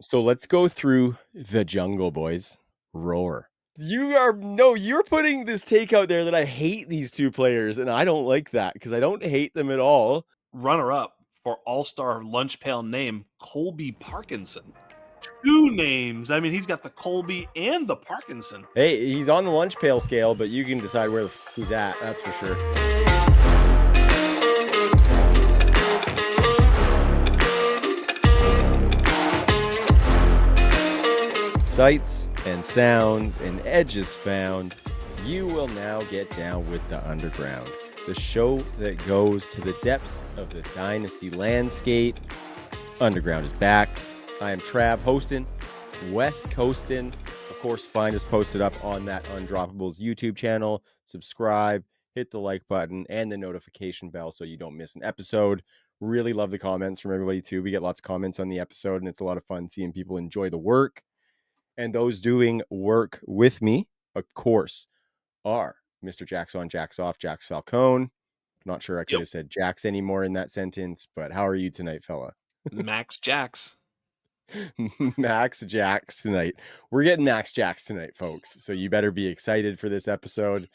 So let's go through the jungle, boys. Roar. You're putting this take out there that I hate these two players, and I don't like that because I don't hate them at all. Runner-up for all-star Lunch Pail name, Colby Parkinson. 2 names. I mean, he's got the Colby and the Parkinson. Hey, he's on the lunch pail scale, but you can decide where he's at. That's for sure. Sights and sounds and edges found. You will now get down with the Underground, the show that goes to the depths of the Dynasty landscape. Underground is back. I am Trav, hosting, West Coastin'. Of course, find us posted up on that Undroppables YouTube channel. Subscribe, hit the like button, and the notification bell so you don't miss an episode. Really love the comments from everybody, too. We get lots of comments on the episode, and it's a lot of fun seeing people enjoy the work. And those doing work with me, of course, are Mr. Jax on, Jax off, Jax Falcone. Not sure I could have said Jax anymore in that sentence, but how are you tonight, fella? Max Jax. Max Jax tonight. We're getting Max Jax tonight, folks. So you better be excited for this episode.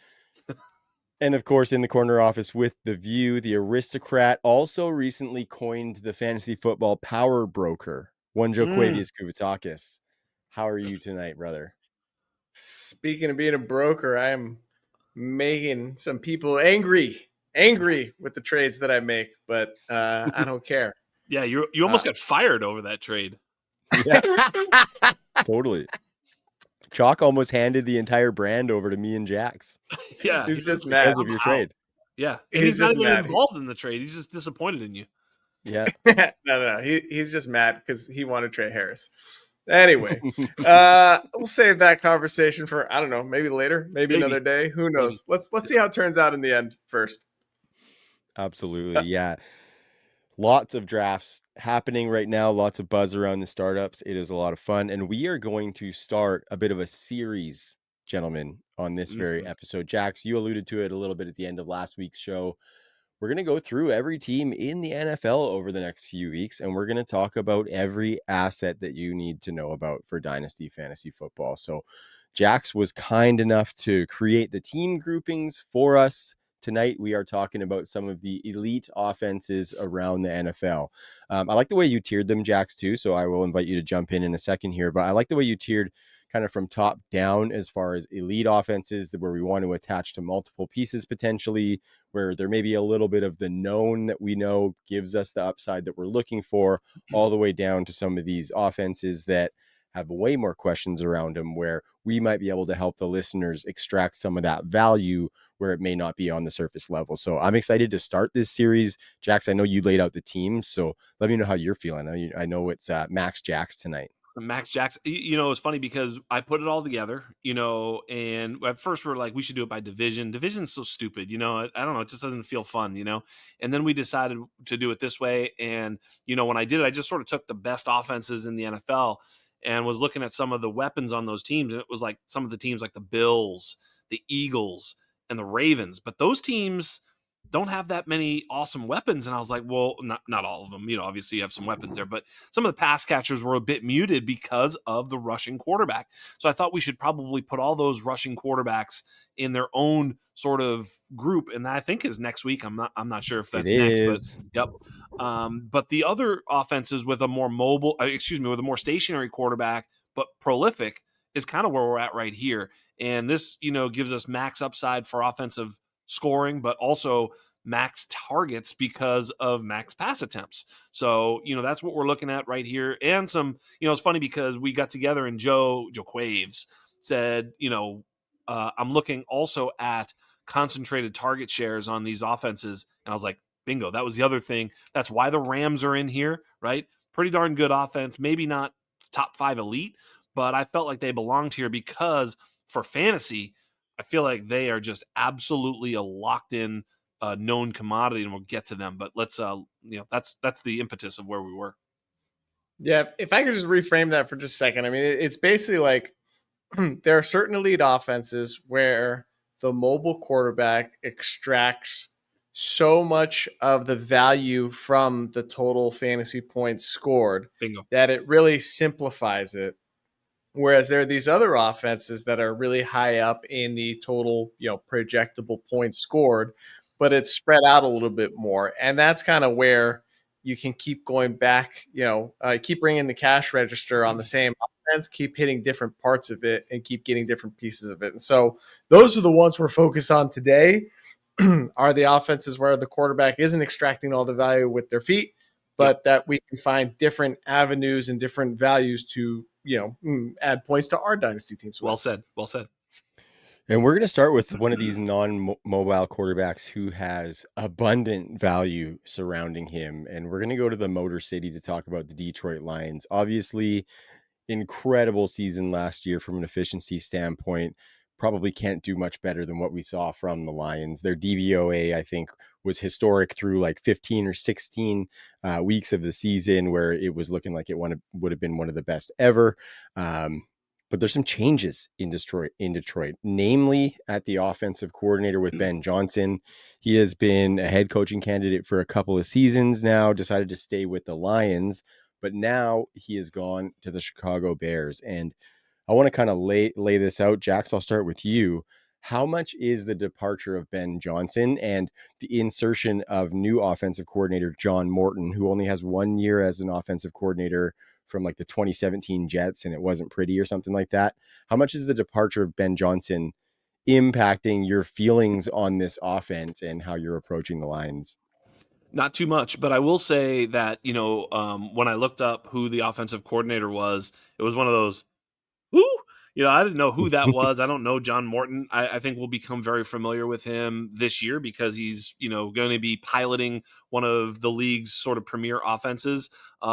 And of course, in the corner office with the view, the aristocrat also recently coined the fantasy football power broker, one Joquavius Kuvatakis. How are you tonight, brother? Speaking of being a broker, I am making some people angry with the trades that I make, but I don't care. Yeah, you almost got fired over that trade. Yeah, totally. Chalk almost handed the entire brand over to me and Jax. Yeah, he's just mad because of your trade. Yeah, and he's not even involved in the trade. He's just disappointed in you. Yeah. No. He's just mad because he wanted Trey Harris. Anyway, we'll save that conversation for, I don't know, maybe later, maybe another day. Who knows? Maybe. Let's see how it turns out in the end first. Absolutely. Yeah. Lots of drafts happening right now. Lots of buzz around the startups. It is a lot of fun. And we are going to start a bit of a series, gentlemen, on this very episode. Jax, you alluded to it a little bit at the end of last week's show. We're going to go through every team in the NFL over the next few weeks, and we're going to talk about every asset that you need to know about for Dynasty Fantasy Football. So Jax was kind enough to create the team groupings for us. Tonight, we are talking about some of the elite offenses around the NFL. I like the way you tiered them, Jax, too, so I will invite you to jump in a second here, but I like the way you tiered kind of from top down as far as elite offenses where we want to attach to multiple pieces potentially, where there may be a little bit of the known that we know gives us the upside that we're looking for, all the way down to some of these offenses that have way more questions around them where we might be able to help the listeners extract some of that value where it may not be on the surface level. So I'm excited to start this series. Jax, I know you laid out the teams, so let me know how you're feeling. I know it's Max Jax tonight. Max Jackson, it's funny because I put it all together, and at first we were like, we should do it by division. Division's so stupid, I don't know. It just doesn't feel fun, and then we decided to do it this way. And, when I did it, I just sort of took the best offenses in the NFL and was looking at some of the weapons on those teams. And it was like some of the teams like the Bills, the Eagles, and the Ravens. But those teams don't have that many awesome weapons. And I was like, well, not all of them. Obviously you have some weapons there, but some of the pass catchers were a bit muted because of the rushing quarterback. So I thought we should probably put all those rushing quarterbacks in their own sort of group. And that I think is next week. I'm not sure if that's next, but yep. But the other offenses with a more with a more stationary quarterback, but prolific is kind of where we're at right here. And this, gives us max upside for offensive scoring, but also max targets because of max pass attempts. So, that's what we're looking at right here. And some, it's funny because we got together and Joe Quaves said, I'm looking also at concentrated target shares on these offenses. And I was like, bingo, that was the other thing. That's why the Rams are in here, right? Pretty darn good offense, maybe not top 5 elite, but I felt like they belonged here because for fantasy, I feel like they are just absolutely a locked in known commodity, and we'll get to them. But let's, that's the impetus of where we were. Yeah. If I could just reframe that for just a second. I mean, it's basically like there are certain elite offenses where the mobile quarterback extracts so much of the value from the total fantasy points scored Bingo. that it really simplifies it. Whereas there are these other offenses that are really high up in the total, projectable points scored, but it's spread out a little bit more. And that's kind of where you can keep going back, keep bringing the cash register on the same offense, keep hitting different parts of it, and keep getting different pieces of it. And so those are the ones we're focused on today. Are the offenses where the quarterback isn't extracting all the value with their feet, Yep. but that we can find different avenues and different values to, add points to our dynasty teams. Well said. Well said. And we're going to start with one of these non-mobile quarterbacks who has abundant value surrounding him. And we're going to go to the Motor City to talk about the Detroit Lions. Obviously, incredible season last year from an efficiency standpoint. Probably can't do much better than what we saw from the Lions. Their DVOA, I think, was historic through like 15 or 16 weeks of the season, where it was looking like it would have been one of the best ever. But there's some changes in Detroit, namely at the offensive coordinator with Ben Johnson. He has been a head coaching candidate for a couple of seasons now, decided to stay with the Lions, but now he has gone to the Chicago Bears. And I want to kind of lay this out. Jax, I'll start with you. How much is the departure of Ben Johnson and the insertion of new offensive coordinator John Morton, who only has 1 year as an offensive coordinator from like the 2017 Jets, and it wasn't pretty or something like that? How much is the departure of Ben Johnson impacting your feelings on this offense and how you're approaching the Lions? Not too much, but I will say that, when I looked up who the offensive coordinator was, it was one of those, who? I didn't know who that was. I don't know John Morton. I think we'll become very familiar with him this year because he's, going to be piloting one of the league's sort of premier offenses.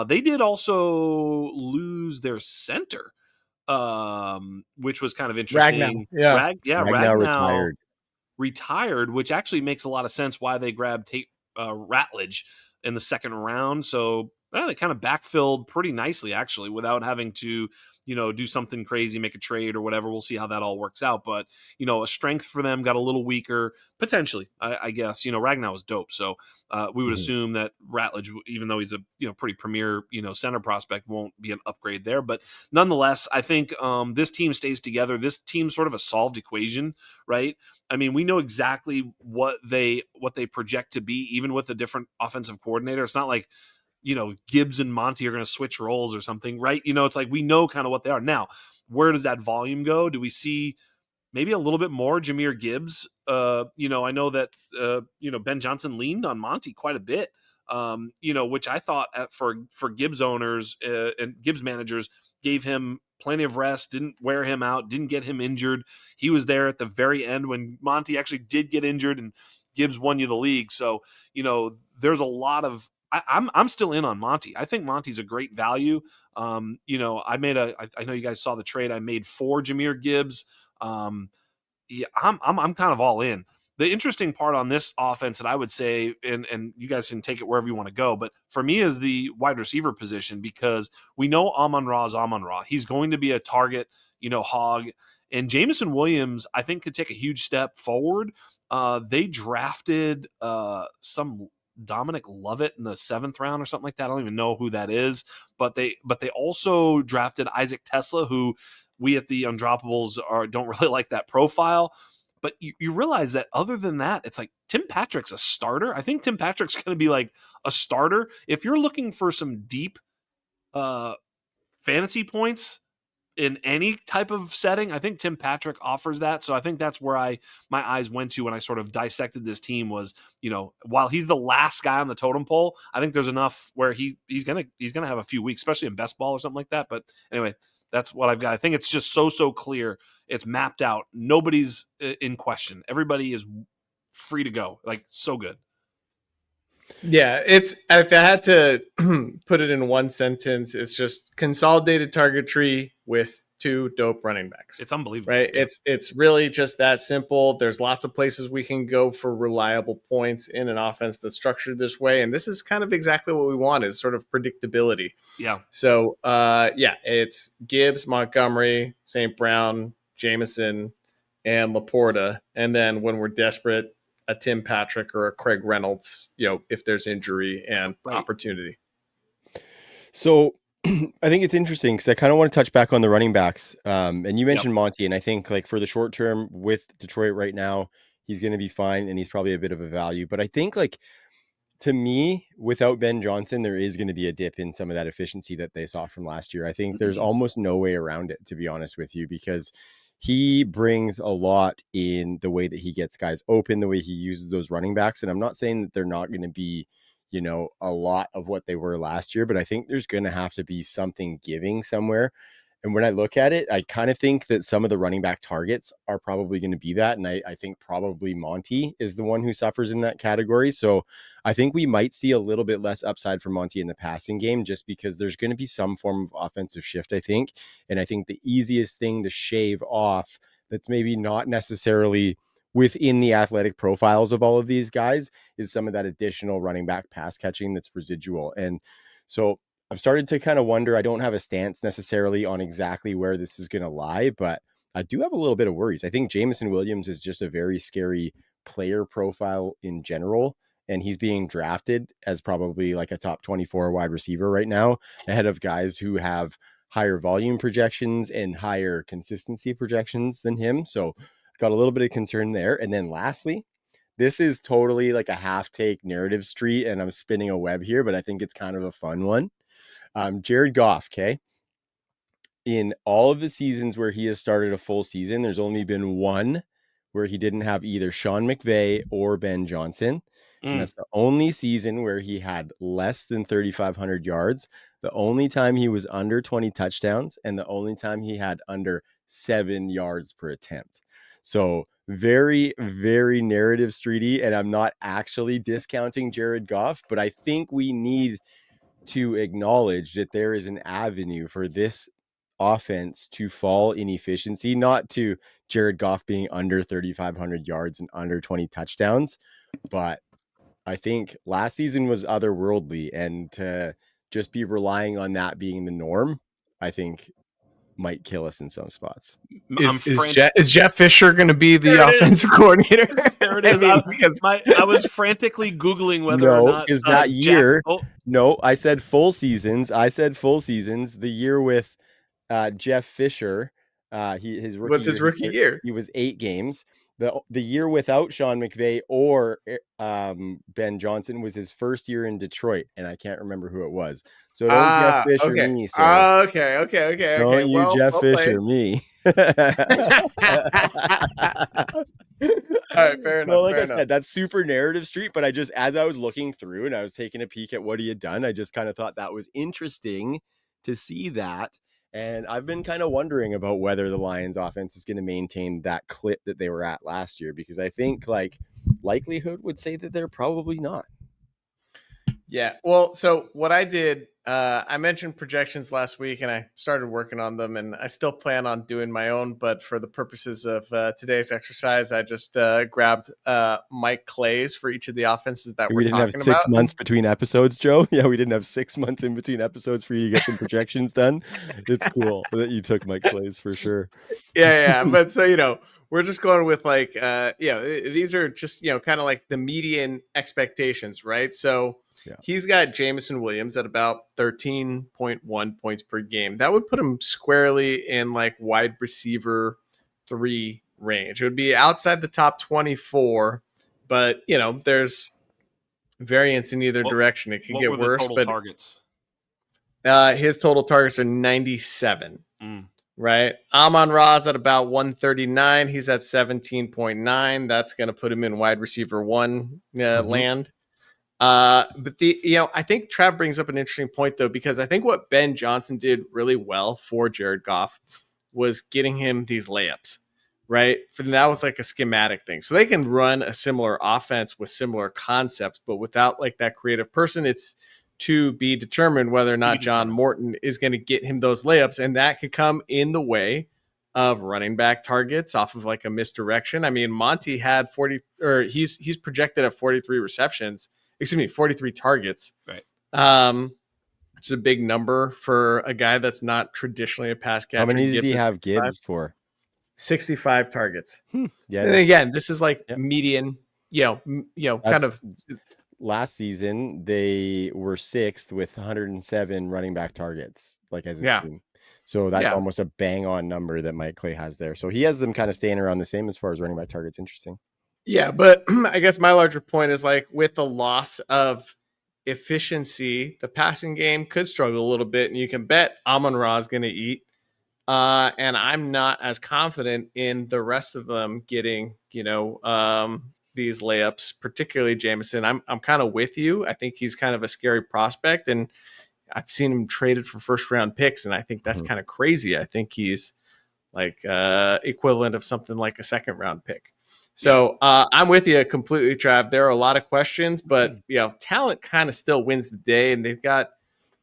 They did also lose their center, which was kind of Ragnow, interesting. yeah. Ragnow Ragnow retired. retired, which actually makes a lot of sense why they grabbed Ratledge in the second round. So they kind of backfilled pretty nicely, actually, without having to, do something crazy, make a trade or whatever. We'll see how that all works out. But, a strength for them got a little weaker, potentially, I guess. Ragnow was dope. So we would assume that Ratledge, even though he's a, pretty premier, center prospect, won't be an upgrade there. But nonetheless, I think this team stays together. This team's sort of a solved equation, right? I mean, we know exactly what they project to be, even with a different offensive coordinator. It's not like, Gibbs and Monty are going to switch roles or something, right? It's like we know kind of what they are. Now, where does that volume go? Do we see maybe a little bit more Jahmyr Gibbs? I know that Ben Johnson leaned on Monty quite a bit. Which I thought for Gibbs owners and Gibbs managers gave him plenty of rest, didn't wear him out, didn't get him injured. He was there at the very end when Monty actually did get injured and Gibbs won you the league. So, there's a lot of I'm still in on Monty. I think Monty's a great value. I know you guys saw the trade I made for Jahmyr Gibbs. Yeah, I'm kind of all in. The interesting part on this offense that I would say, and you guys can take it wherever you want to go, but for me is the wide receiver position because we know Amon-Ra is Amon-Ra. He's going to be a target, hog. And Jameson Williams, I think, could take a huge step forward. They drafted some Dominic Lovett in the 7th round or something like that. I don't even know who that is, but they also drafted Isaac Tesla, who we at the Undroppables don't really like that profile. But you realize that other than that, it's like Tim Patrick's a starter. I think Tim Patrick's going to be like a starter. If you're looking for some deep fantasy points in any type of setting, I think Tim Patrick offers that. So I think that's where my eyes went to when I sort of dissected this team was, while he's the last guy on the totem pole, I think there's enough where he's gonna have a few weeks, especially in best ball or something like that. But anyway, that's what I've got. I think it's just so clear. It's mapped out. Nobody's in question. Everybody is free to go. Like, so good. Yeah, it's if I had to put it in one sentence, it's just consolidated target tree with 2 dope running backs. It's unbelievable. Right? Yeah. It's really just that simple. There's lots of places we can go for reliable points in an offense that's structured this way, and this is kind of exactly what we want, is sort of predictability. Yeah. So, it's Gibbs, Montgomery, St. Brown, Jameson, and LaPorta, and then when we're desperate, a Tim Patrick or a Craig Reynolds, if there's injury and Right. opportunity. So I think it's interesting because I kind of want to touch back on the running backs. And you mentioned Monty, and I think like for the short term with Detroit right now, he's going to be fine and he's probably a bit of a value. But I think like to me, without Ben Johnson, there is going to be a dip in some of that efficiency that they saw from last year. I think there's almost no way around it, to be honest with you, because he brings a lot in the way that he gets guys open, the way he uses those running backs. And I'm not saying that they're not going to be, a lot of what they were last year, but I think there's going to have to be something giving somewhere. And when I look at it, I kind of think that some of the running back targets are probably going to be that. And I think probably Monty is the one who suffers in that category. So I think we might see a little bit less upside for Monty in the passing game just because there's going to be some form of offensive shift, I think. And I think the easiest thing to shave off that's maybe not necessarily within the athletic profiles of all of these guys is some of that additional running back pass catching that's residual. And so I've started to kind of wonder, I don't have a stance necessarily on exactly where this is going to lie, but I do have a little bit of worries. I think Jameson Williams is just a very scary player profile in general. And he's being drafted as probably like a top 24 wide receiver right now, ahead of guys who have higher volume projections and higher consistency projections than him. So got a little bit of concern there. And then lastly, this is totally like a half take narrative street and I'm spinning a web here, but I think it's kind of a fun one. Jared Goff, okay? In all of the seasons where he has started a full season, there's only been one where he didn't have either Sean McVay or Ben Johnson. And that's the only season where he had less than 3,500 yards, the only time he was under 20 touchdowns, and the only time he had under 7 yards per attempt. So very, very narrative streety. And I'm not actually discounting Jared Goff, but I think we need to acknowledge that there is an avenue for this offense to fall in efficiency, not to Jared Goff being under 3,500 yards and under 20 touchdowns. But I think last season was otherworldly, and to just be relying on that being the norm, I think might kill us in some spots. Is Jeff Fisher going to be the offensive coordinator? There it is. I was frantically Googling whether or not because that year. No, I said full seasons. The year with Jeff Fisher, his rookie year. He was 8 games. The year without Sean McVay or Ben Johnson was his first year in Detroit, and I can't remember who it was. So don't Jeff Fisher me, sir. Okay. Don't you Jeff Fisher me. All right, fair enough. Like I said, that's super narrative street, but as I was looking through and I was taking a peek at what he had done, I just kind of thought that was interesting to see that. And I've been kind of wondering about whether the Lions offense is going to maintain that clip that they were at last year, because I think like likelihood would say that they're probably not. Yeah. Well, so what I did, I mentioned projections last week and I started working on them, and I still plan on doing my own. But for the purposes of today's exercise, I just grabbed Mike Clay's for each of the offenses that we didn't have 6 months between episodes, Joe. Yeah, we didn't have 6 months in between episodes for you to get some projections done. It's cool that you took Mike Clay's for sure. Yeah. But so, we're just going with like, these are just, kind of like the median expectations, right? So he's got Jameson Williams at about 13.1 points per game. That would put him squarely in like wide receiver 3 range. It would be outside the top 24, but there's variance in either direction. It could get worse. But targets? His total targets are 97. Right. Amon-Ra's at about 139. He's at 17.9. That's going to put him in wide receiver 1 land. But I think Trav brings up an interesting point though, because I think what Ben Johnson did really well for Jared Goff was getting him these layups, right? That was like a schematic thing. So they can run a similar offense with similar concepts, but without like that creative person, it's to be determined whether or not John Morton is going to get him those layups. And that could come in the way of running back targets off of like a misdirection. I mean, Monty had he's projected at 43 receptions. 43 targets. Right. It's a big number for a guy that's not traditionally a pass catcher. How many does he have Gibbs for? 65 targets. Yeah. And again, this is like median. kind That's of. last season, they were 6th with 107 running back targets, like, as a Yeah. team. So that's Yeah. almost a bang on number that Mike Clay has there. So he has them kind of staying around the same as far as running back targets. Interesting. Yeah, but I guess my larger point is like with the loss of efficiency, the passing game could struggle a little bit, and you can bet Amon-Ra is going to eat. And I'm not as confident in the rest of them getting, these layups, particularly Jameson. I'm kind of with you. I think he's kind of a scary prospect, and I've seen him traded for first round picks, and I think that's Mhm. kind of crazy. I think he's like equivalent of something like a second round pick. Yeah. So I'm with you completely, Trav. There are a lot of questions, but talent kind of still wins the day, and they've got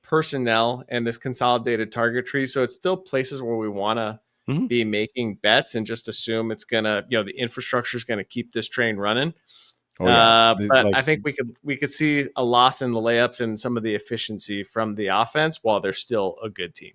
personnel and this consolidated target tree. So it's still places where we want to Mhm. be making bets and just assume it's gonna, the infrastructure is gonna keep this train running. Oh, yeah. But Like, I think we could see a loss in the layups and some of the efficiency from the offense while they're still a good team.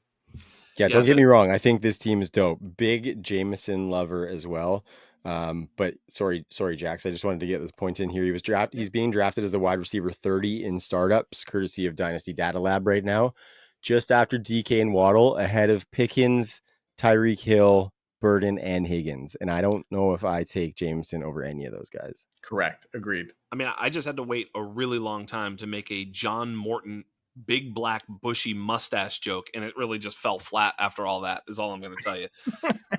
yeah, Yeah. don't get me wrong. I think this team is dope. Big Jameson lover as well. But sorry, Jax. I just wanted to get this point in here. He's being drafted as the wide receiver 30 in startups, courtesy of Dynasty Data Lab right now, just after DK and Waddle, ahead of Pickens, Tyreek Hill, Burden, and Higgins. And I don't know if I take Jameson over any of those guys. Correct. Agreed. I mean, I just had to wait a really long time to make a John Morton big black bushy mustache joke, and it really just fell flat after all that. Is all I'm going to tell you.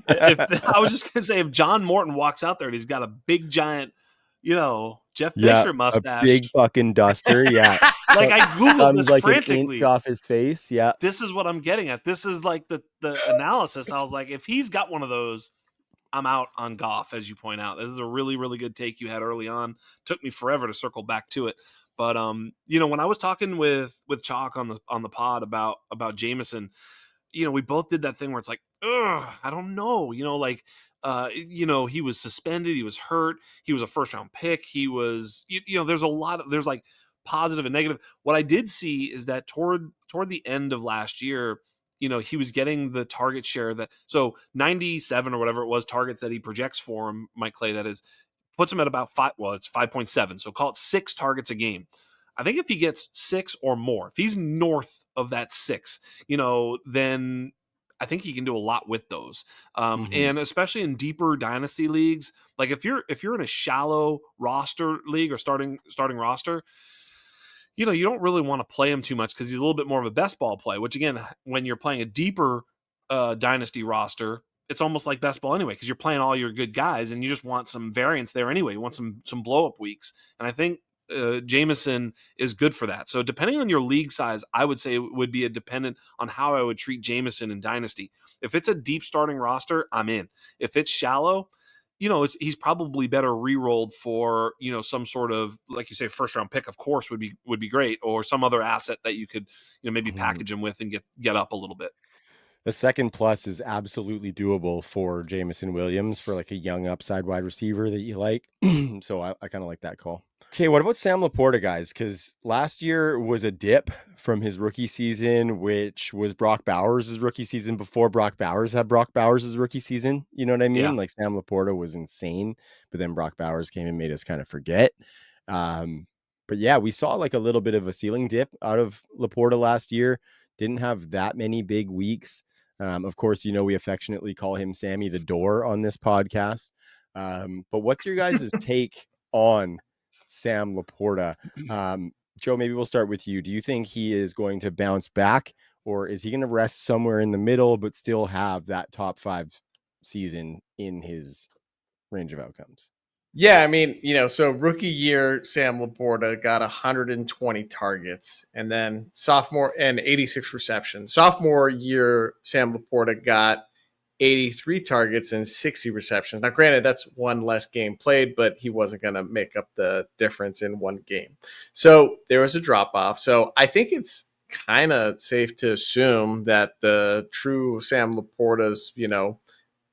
If I was just going to say, if John Morton walks out there and he's got a big giant, Jeff Yeah, Fisher a big mustache, fucking duster. Yeah. like I googled Comes this like an inch frantically. off his face. Yeah. This is what I'm getting at. This is like the analysis. I was like, if he's got one of those, I'm out on Goff, as you point out. This is a really, really good take you had early on. Took me forever to circle back to it. But when I was talking with Chalk on the pod about Jameson, we both did that thing where it's like, ugh, I don't know. He was suspended, he was hurt, he was a first round pick, he was, there's like positive and negative. What I did see is that toward the end of last year, he was getting the target share that, so 97 or whatever it was targets that he projects for him, Mike Clay, that is, puts him at about it's 5.7. So call it 6 targets a game. I think if he gets 6 or more, if he's north of that 6, then I think he can do a lot with those. Mhm. And especially in deeper dynasty leagues, like if you're in a shallow roster league or starting roster, you don't really want to play him too much because he's a little bit more of a best ball play, which again, when you're playing a deeper dynasty roster, it's almost like best ball anyway, because you're playing all your good guys and you just want some variance there anyway. You want some blow up weeks. And I think Jameson is good for that. So depending on your league size, I would say it would be a dependent on how I would treat Jameson in Dynasty. If it's a deep starting roster, I'm in. If it's shallow, he's probably better re-rolled for, some sort of, like you say, first round pick, of course, would be great, or some other asset that you could, maybe Mhm. package him with and get up a little bit. The second plus is absolutely doable for Jameson Williams for like a young upside wide receiver that you like. So I kind of like that call. Okay, what about Sam Laporta, guys? Because last year was a dip from his rookie season, which was Brock Bowers' rookie season before Brock Bowers had Brock Bowers' rookie season. You know what I Yeah. mean? Like Sam Laporta was insane, but then Brock Bowers came and made us kind of forget. Um, but yeah, we saw like a little bit of a ceiling dip out of Laporta last year. Didn't have that many big weeks. Of course, we affectionately call him Sammy the Door on this podcast. But what's your guys' take on Sam Laporta? Joe, maybe we'll start with you. Do you think he is going to bounce back, or is he going to rest somewhere in the middle but still have that top 5 season in his range of outcomes? Yeah, I mean, so rookie year, Sam Laporta got 120 targets, and then sophomore and 86 receptions. Sophomore year, Sam Laporta got 83 targets and 60 receptions. Now, granted, that's one less game played, but he wasn't going to make up the difference in one game. So there was a drop off. So I think it's kind of safe to assume that the true Sam Laporta's,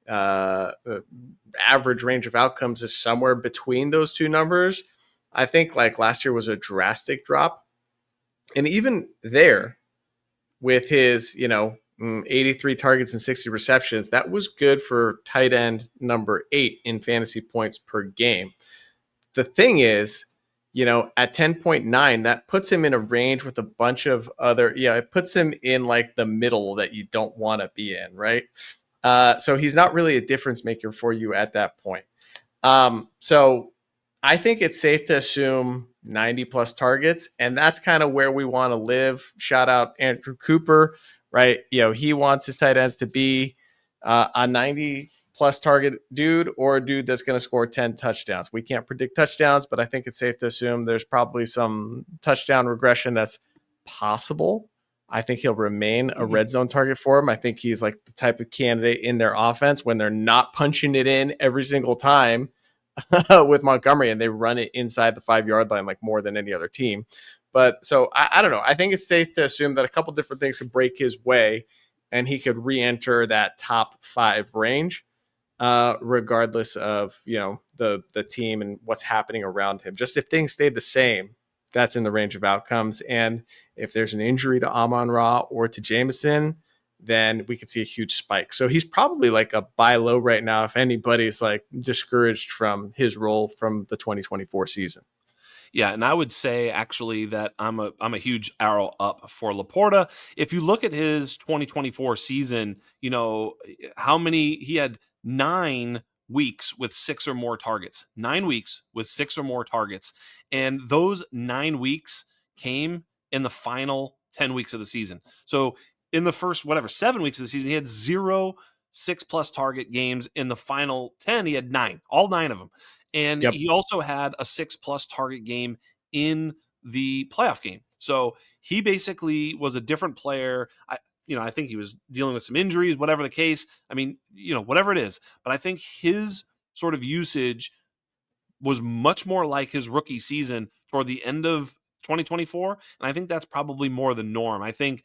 uh, average range of outcomes is somewhere between those two numbers. I think like last year was a drastic drop. And even there, with his, 83 targets and 60 receptions, that was good for tight end number 8 in fantasy points per game. the thing is, at 10.9, that puts him in a range with a bunch of other, it puts him in like the middle that you don't want to be in, right? So he's not really a difference maker for you at that point. So I think it's safe to assume 90 plus targets, and that's kind of where we want to live. Shout out Andrew Cooper, right? He wants his tight ends to be a 90 plus target dude or a dude that's going to score 10 touchdowns. We can't predict touchdowns, but I think it's safe to assume there's probably some touchdown regression that's possible. I think he'll remain a red zone target for him. I think he's like the type of candidate in their offense when they're not punching it in every single time with Montgomery and they run it inside the 5-yard line like more than any other team. But so I don't know. I think it's safe to assume that a couple different things could break his way and he could re-enter that top 5 range, regardless of the team and what's happening around him. Just if things stay the same, that's in the range of outcomes. And if there's an injury to Amon-Ra or to Jameson, then we could see a huge spike. So he's probably like a buy low right now if anybody's like discouraged from his role from the 2024 season. Yeah, and I would say actually that I'm a huge arrow up for LaPorta. If you look at his 2024 season, how many he had 9 weeks with 6 or more targets. 9 weeks with 6 or more targets. And those 9 weeks came in the final 10 weeks of the season. So in the first 7 weeks of the season, he had 0 6+ target games. In the final 10, he had 9, all 9 of them. And Yep. he also had a 6+ target game in the playoff game. So he basically was a different player. I think he was dealing with some injuries, whatever the case. I mean, whatever it is. But I think his sort of usage was much more like his rookie season toward the end of 2024. And I think that's probably more the norm. I think,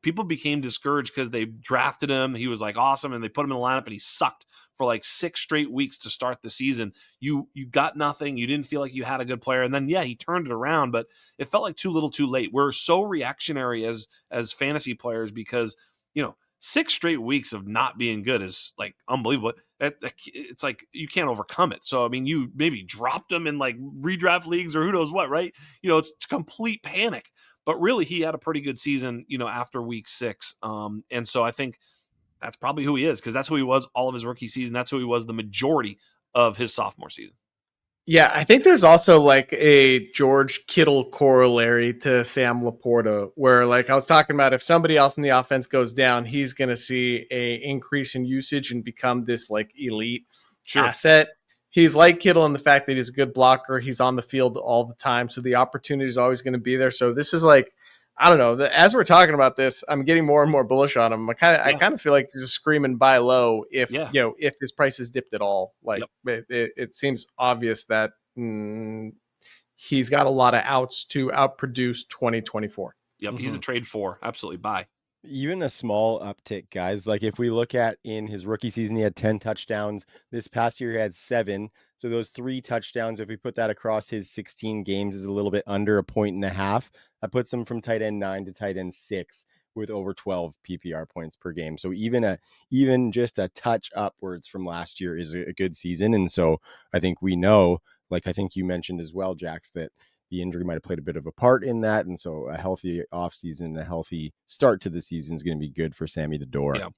people became discouraged because they drafted him. He was like awesome and they put him in the lineup and he sucked for like 6 straight weeks to start the season. You got nothing. You didn't feel like you had a good player. And then, he turned it around, but it felt like too little too late. We're so reactionary as fantasy players because, 6 straight weeks of not being good is like unbelievable. It's like you can't overcome it. So, I mean, you maybe dropped him in like redraft leagues or who knows what, right? It's complete panic. But really, he had a pretty good season, after week 6. And so I think that's probably who he is because that's who he was all of his rookie season. That's who he was the majority of his sophomore season. Yeah, I think there's also like a George Kittle corollary to Sam LaPorta, where like I was talking about, if somebody else in the offense goes down, he's going to see a increase in usage and become this like elite asset. He's like Kittle in the fact that he's a good blocker. He's on the field all the time, so the opportunity is always going to be there. So this is like, I don't know. As we're talking about this, I'm getting more and more bullish on him. I kind of feel like he's a screaming buy low if if his price is dipped at all. Like it seems obvious that he's got a lot of outs to outproduce 2024. Yep, he's a trade for. Absolutely, buy. Even a small uptick, guys. Like if we look at in his rookie season, he had 10 touchdowns. This past year, he had 7. So those 3 touchdowns, if we put that across his 16 games, is a little bit under 1.5. That puts him from tight end 9 to tight end 6 with over 12 PPR points per game. So even just a touch upwards from last year is a good season. And so I think we know, like I think you mentioned as well, Jax, that the injury might have played a bit of a part in that. And so a healthy offseason, a healthy start to the season is going to be good for Sammy the Door. Yeah.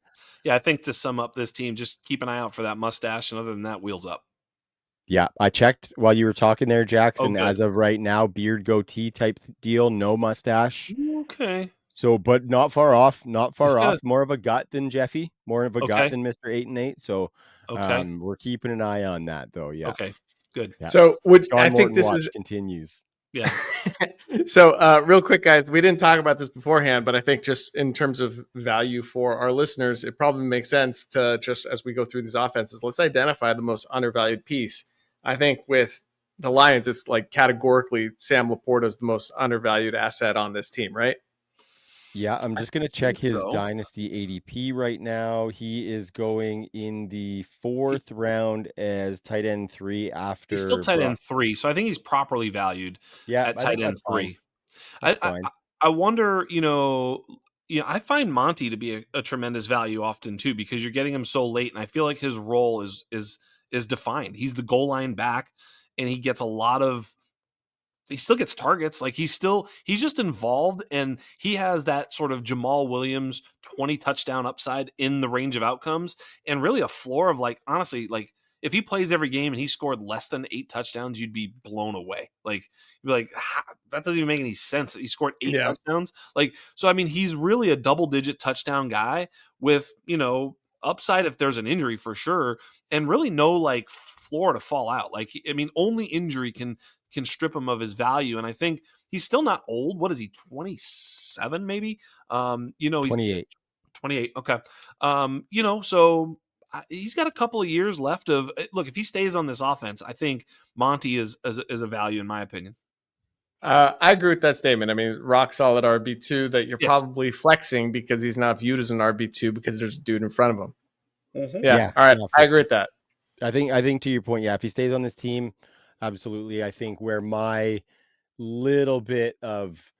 Yeah. I think to sum up this team, just keep an eye out for that mustache. And other than that, wheels up. Yeah. I checked while you were talking there, Jackson. As of right now, beard goatee type deal, no mustache. Okay. So, but not far off, more of a gut than Jeffy, more of a gut than Mr. 8-8. So we're keeping an eye on that though. Yeah. Okay. Good. Yeah. So I think Morton this watch is continues. Yeah. So real quick, guys, we didn't talk about this beforehand, but I think just in terms of value for our listeners, it probably makes sense to just as we go through these offenses, let's identify the most undervalued piece. I think with the Lions, it's like categorically Sam LaPorta is the most undervalued asset on this team, right? Yeah, I'm just going to check his so. Dynasty ADP right now. He is going in the 4th round as tight end 3 after. He's still tight end 3, so I think he's properly valued at tight end 3. That's fine. I wonder, I find Monty to be a tremendous value often too because you're getting him so late, and I feel like his role is defined. He's the goal line back, and he gets a lot of he still gets targets. Like he's just involved, and he has that sort of Jamal Williams 20 touchdown upside in the range of outcomes, and really a floor of like, honestly, like if he plays every game and he scored less than 8 touchdowns, you'd be blown away. Like you'd be like, that doesn't even make any sense that he scored 8 Yeah. touchdowns. Like, so I mean, he's really a double digit touchdown guy with, upside if there's an injury for sure, and really no like floor to fall out. Like, I mean, only injury can strip him of his value. And I think he's still not old. What is he, 27 maybe? He's 28. 28. Okay. So he's got a couple of years left of look, if he stays on this offense, I think Monty is a value in my opinion. I agree with that statement. I mean, rock solid RB2 that you're Yes. probably flexing because he's not viewed as an RB2 because there's a dude in front of him. Mm-hmm. Yeah. Yeah. All right. Yeah, I agree with that. I think to your point, yeah, if he stays on this team, absolutely. I think where my little bit of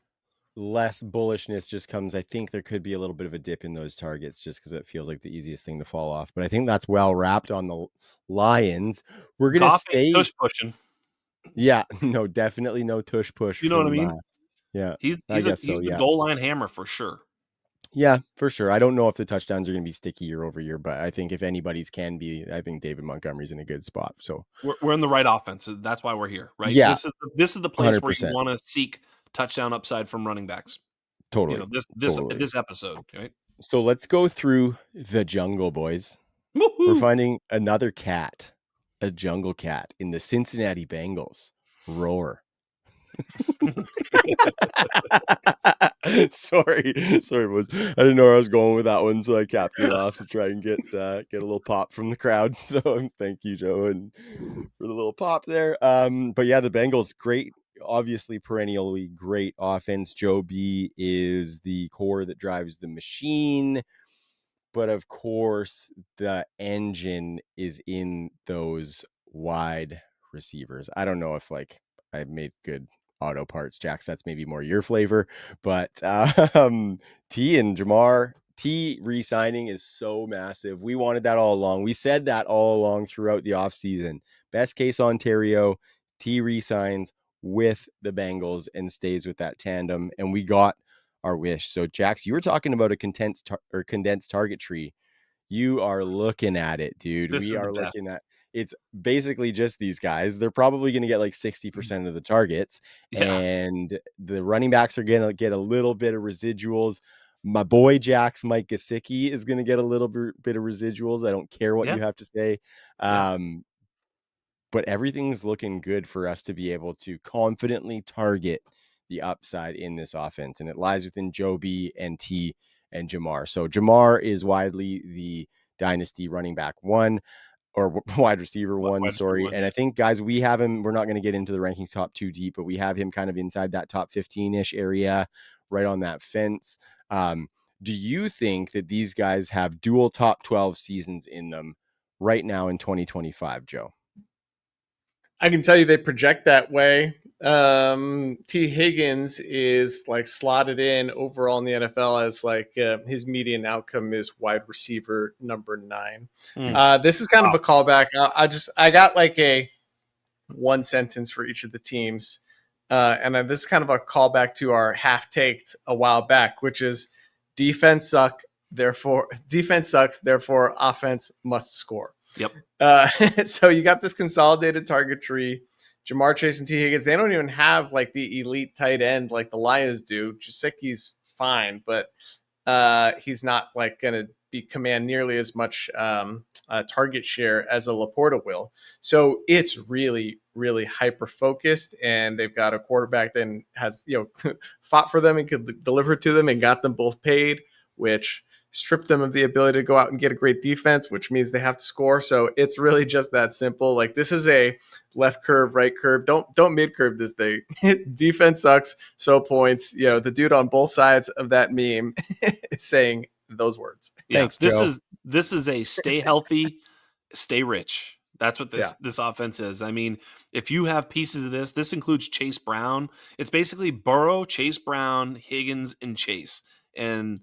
less bullishness just comes, I think there could be a little bit of a dip in those targets just because it feels like the easiest thing to fall off. But I think that's well wrapped on the Lions. We're gonna Goff ain't stay. tush pushing. Yeah, no, definitely no tush push You know what I from. mean? Yeah, He's I he's a guess so. he's the Yeah, goal line hammer for sure. yeah, for sure. I don't know if the touchdowns are gonna be sticky year over year, but I think if anybody's can be, I think David Montgomery's in a good spot. So We're in the right offense. That's why we're here, right? yeah, This is the place where you 100%, want to seek touchdown upside from running backs. totally, totally. This episode, right? So let's go through the jungle, boys. We're Woohoo! finding another cat, a jungle cat in the Cincinnati Bengals. Roar. Sorry, boys. I didn't know where I was going with that one, so I capped it off to try and get a little pop from the crowd. So thank you, Joe, and for the little pop there. But yeah, the Bengals, great, obviously perennially great offense. Joe B is the core that drives the machine. But of course, the engine is in those wide receivers. I don't know if I made good auto parts, Jax. That's maybe more your flavor. But T and Jamar, T re-signing is so massive. We wanted that all along. We said that all along throughout the offseason. Best case Ontario, T re-signs with the Bengals and stays with that tandem. And we got our wish. So, Jax, you were talking about a condensed target tree. You are looking at it, dude. This We is the are looking best. at it's basically just these guys. They're probably going to get like 60% of the targets, Yeah, and the running backs are going to get a little bit of residuals. My boy Jax, Mike Gesicki, is going to get a little bit of residuals. I don't care what yeah, you have to say. yeah. But everything's looking good for us to be able to confidently target the upside in this offense. And it lies within Joe B and T and Jamar. So Jamar is widely the dynasty running back one or wide receiver one, Wide receiver sorry. one. And I think, guys, we have him. We're not going to get into the rankings top too deep, but we have him kind of inside that top 15-ish area, right on that fence. Do you think that these guys have dual top 12 seasons in them right now in 2025, Joe? I can tell you they project that way. T. Higgins is like slotted in overall in the NFL as his median outcome is wide receiver number 9. Mm. This is kind of Wow. a callback. I got like a one sentence for each of the teams. This is kind of a callback to our half taked a while back, which is defense sucks, therefore offense must score. Yep. So you got this consolidated target tree. Jamar Chase and T. Higgins, they don't even have like the elite tight end like the Lions do. Gesicki's fine, but he's not like going to be command nearly as much target share as a LaPorta will. So it's really, really hyper focused, and they've got a quarterback that has fought for them and could deliver to them and got them both paid, which stripped them of the ability to go out and get a great defense, which means they have to score. So it's really just that simple. Like, this is a left curve, right curve. Don't mid curve this thing. Defense sucks, so points. The dude on both sides of that meme is saying those words. Yeah. Thanks, Joe. This is a stay healthy, stay rich. That's what Yeah. this offense is. I mean, if you have pieces of this includes Chase Brown. It's basically Burrow, Chase Brown, Higgins, and Chase. And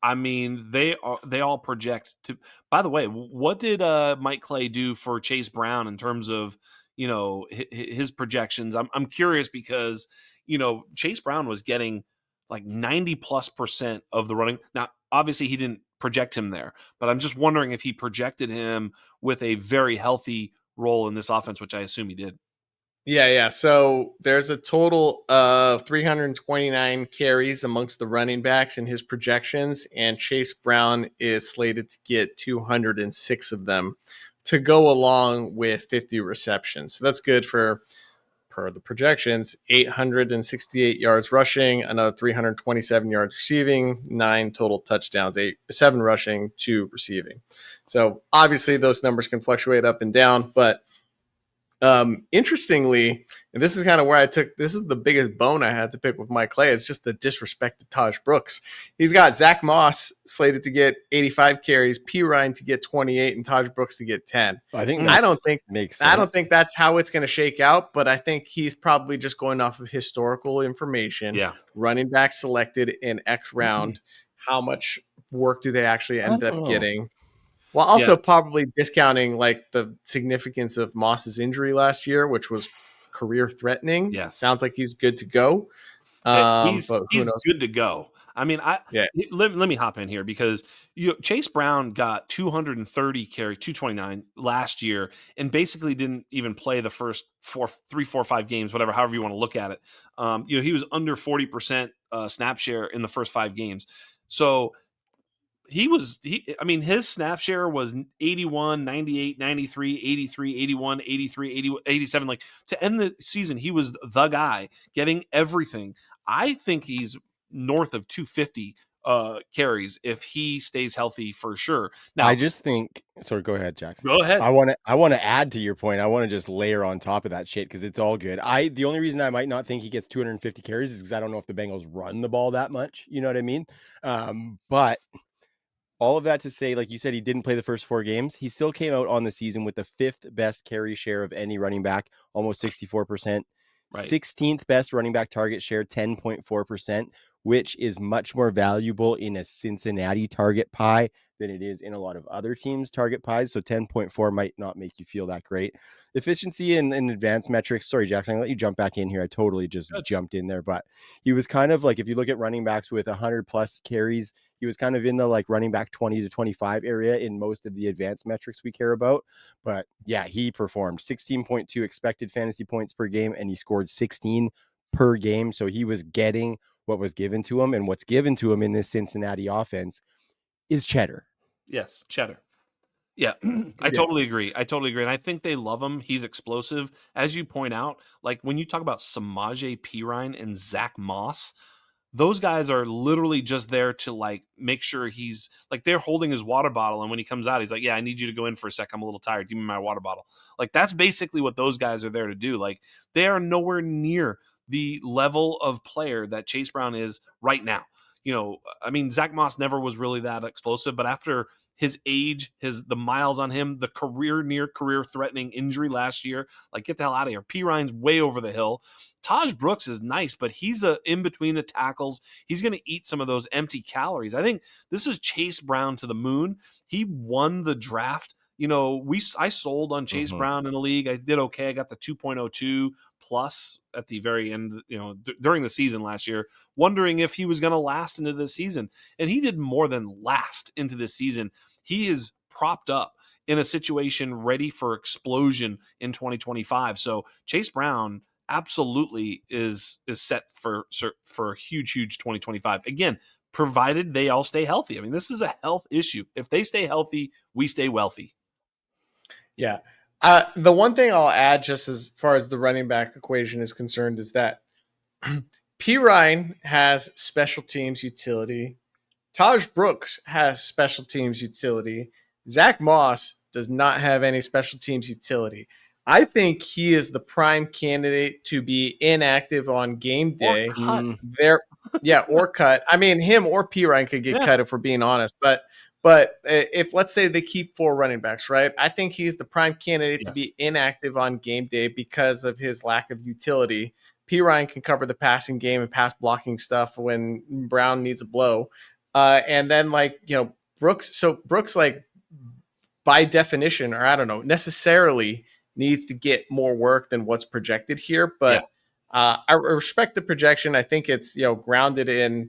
I mean, they all project to. By the way, what did Mike Clay do for Chase Brown in terms of his projections. I'm curious because, Chase Brown was getting like 90+% of the running. Now, obviously he didn't project him there, but I'm just wondering if he projected him with a very healthy role in this offense, which I assume he did. Yeah. So there's a total of 329 carries amongst the running backs in his projections, and Chase Brown is slated to get 206 of them to go along with 50 receptions. So that's good for, per the projections, 868 yards rushing, another 327 yards receiving, 9 total touchdowns, 7 rushing, 2 receiving. So obviously those numbers can fluctuate up and down, but interestingly, and this is kind of where this is the biggest bone I had to pick with Mike Clay. It's just the disrespect to Taj Brooks. He's got Zach Moss slated to get 85 carries, P. Ryan to get 28, and Taj Brooks to get 10. I think I that don't think makes sense. I don't think that's how it's going to shake out, but I think he's probably just going off of historical information. Yeah. Running back selected in X round. How much work do they actually end up getting? While also probably discounting like the significance of Moss's injury last year, which was career threatening. Yes. Sounds like he's good to go. He's But who knows? good to go. I mean, let me hop in here because Chase Brown got 230 carry, 229 last year, and basically didn't even play the first 3, 4, 5 games, however you want to look at it. He was under 40% snap share in the first 5 games. So his snap share was 81, 98, 93, 83, 81, 83, 80, 87. Like, to end the season, he was the guy getting everything. I think he's north of 250 carries if he stays healthy for sure. Now, I just think, sorry, go ahead, Jackson. Go ahead. I want to add to your point. I want to just layer on top of that shit because it's all good. The only reason I might not think he gets 250 carries is because I don't know if the Bengals run the ball that much. You know what I mean? But all of that to say, like you said, he didn't play the first 4 games. He still came out on the season with the 5th best carry share of any running back, almost 64%. Right. 16th best running back target share, 10.4%, which is much more valuable in a Cincinnati target pie than it is in a lot of other teams' target pies. So 10.4 might not make you feel that great. Efficiency and advanced metrics. Sorry, Jackson, I'll let you jump back in here. I totally just jumped in there, but he was kind of like, if you look at running backs with 100 plus carries, he was kind of in the like running back 20 to 25 area in most of the advanced metrics we care about. But yeah, he performed 16.2 expected fantasy points per game, and he scored 16 per game. So he was getting what was given to him, and what's given to him in this Cincinnati offense is cheddar. Yes, cheddar. Yeah, I totally agree. And I think they love him. He's explosive. As you point out, like when you talk about Samaje Perine and Zach Moss, those guys are literally just there to like make sure he's like, they're holding his water bottle, and when he comes out, he's like, yeah, I need you to go in for a sec. I'm a little tired. Give me my water bottle. Like, that's basically what those guys are there to do. Like, they are nowhere near the level of player that Chase Brown is right now. Zach Moss never was really that explosive, but after his age, the miles on him, the near career threatening injury last year, like, get the hell out of here. P. Ryan's way over the hill. Taj Brooks is nice, but he's in between the tackles. He's going to eat some of those empty calories. I think this is Chase Brown to the moon. He won the draft. I sold on Chase Brown in the league. I did okay. I got the 2.02 plus at the very end, during the season last year, wondering if he was going to last into the season. And he did more than last into this season. He is propped up in a situation ready for explosion in 2025. So Chase Brown absolutely is set for a huge 2025. Again, provided they all stay healthy. I mean, this is a health issue. If they stay healthy, we stay wealthy. Yeah. The one thing I'll add, just as far as the running back equation is concerned, is that P. Ryan has special teams utility. Taj Brooks has special teams utility. Zach Moss does not have any special teams utility. I think he is the prime candidate to be inactive on game day. Or cut. Or cut. I mean, him or P. Ryan could get cut if we're being honest. But if, let's say, they keep 4 running backs, right? I think he's the prime candidate to be inactive on game day because of his lack of utility. P. Ryan can cover the passing game and pass blocking stuff when Brown needs a blow. And then, Brooks, like, by definition, or I don't know, necessarily needs to get more work than what's projected here. Yeah. But I respect the projection. I think it's grounded in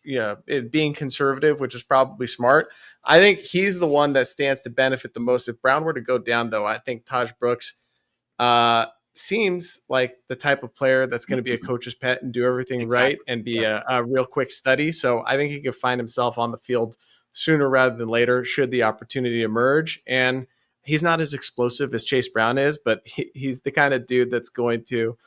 it being conservative, which is probably smart. I think he's the one that stands to benefit the most. If Brown were to go down, though, I think Taj Brooks uh, seems like the type of player that's going to be a coach's pet and do everything right Exactly. and be Yeah. a real quick study. So I think he could find himself on the field sooner rather than later should the opportunity emerge. And he's not as explosive as Chase Brown is, but he's the kind of dude that's going to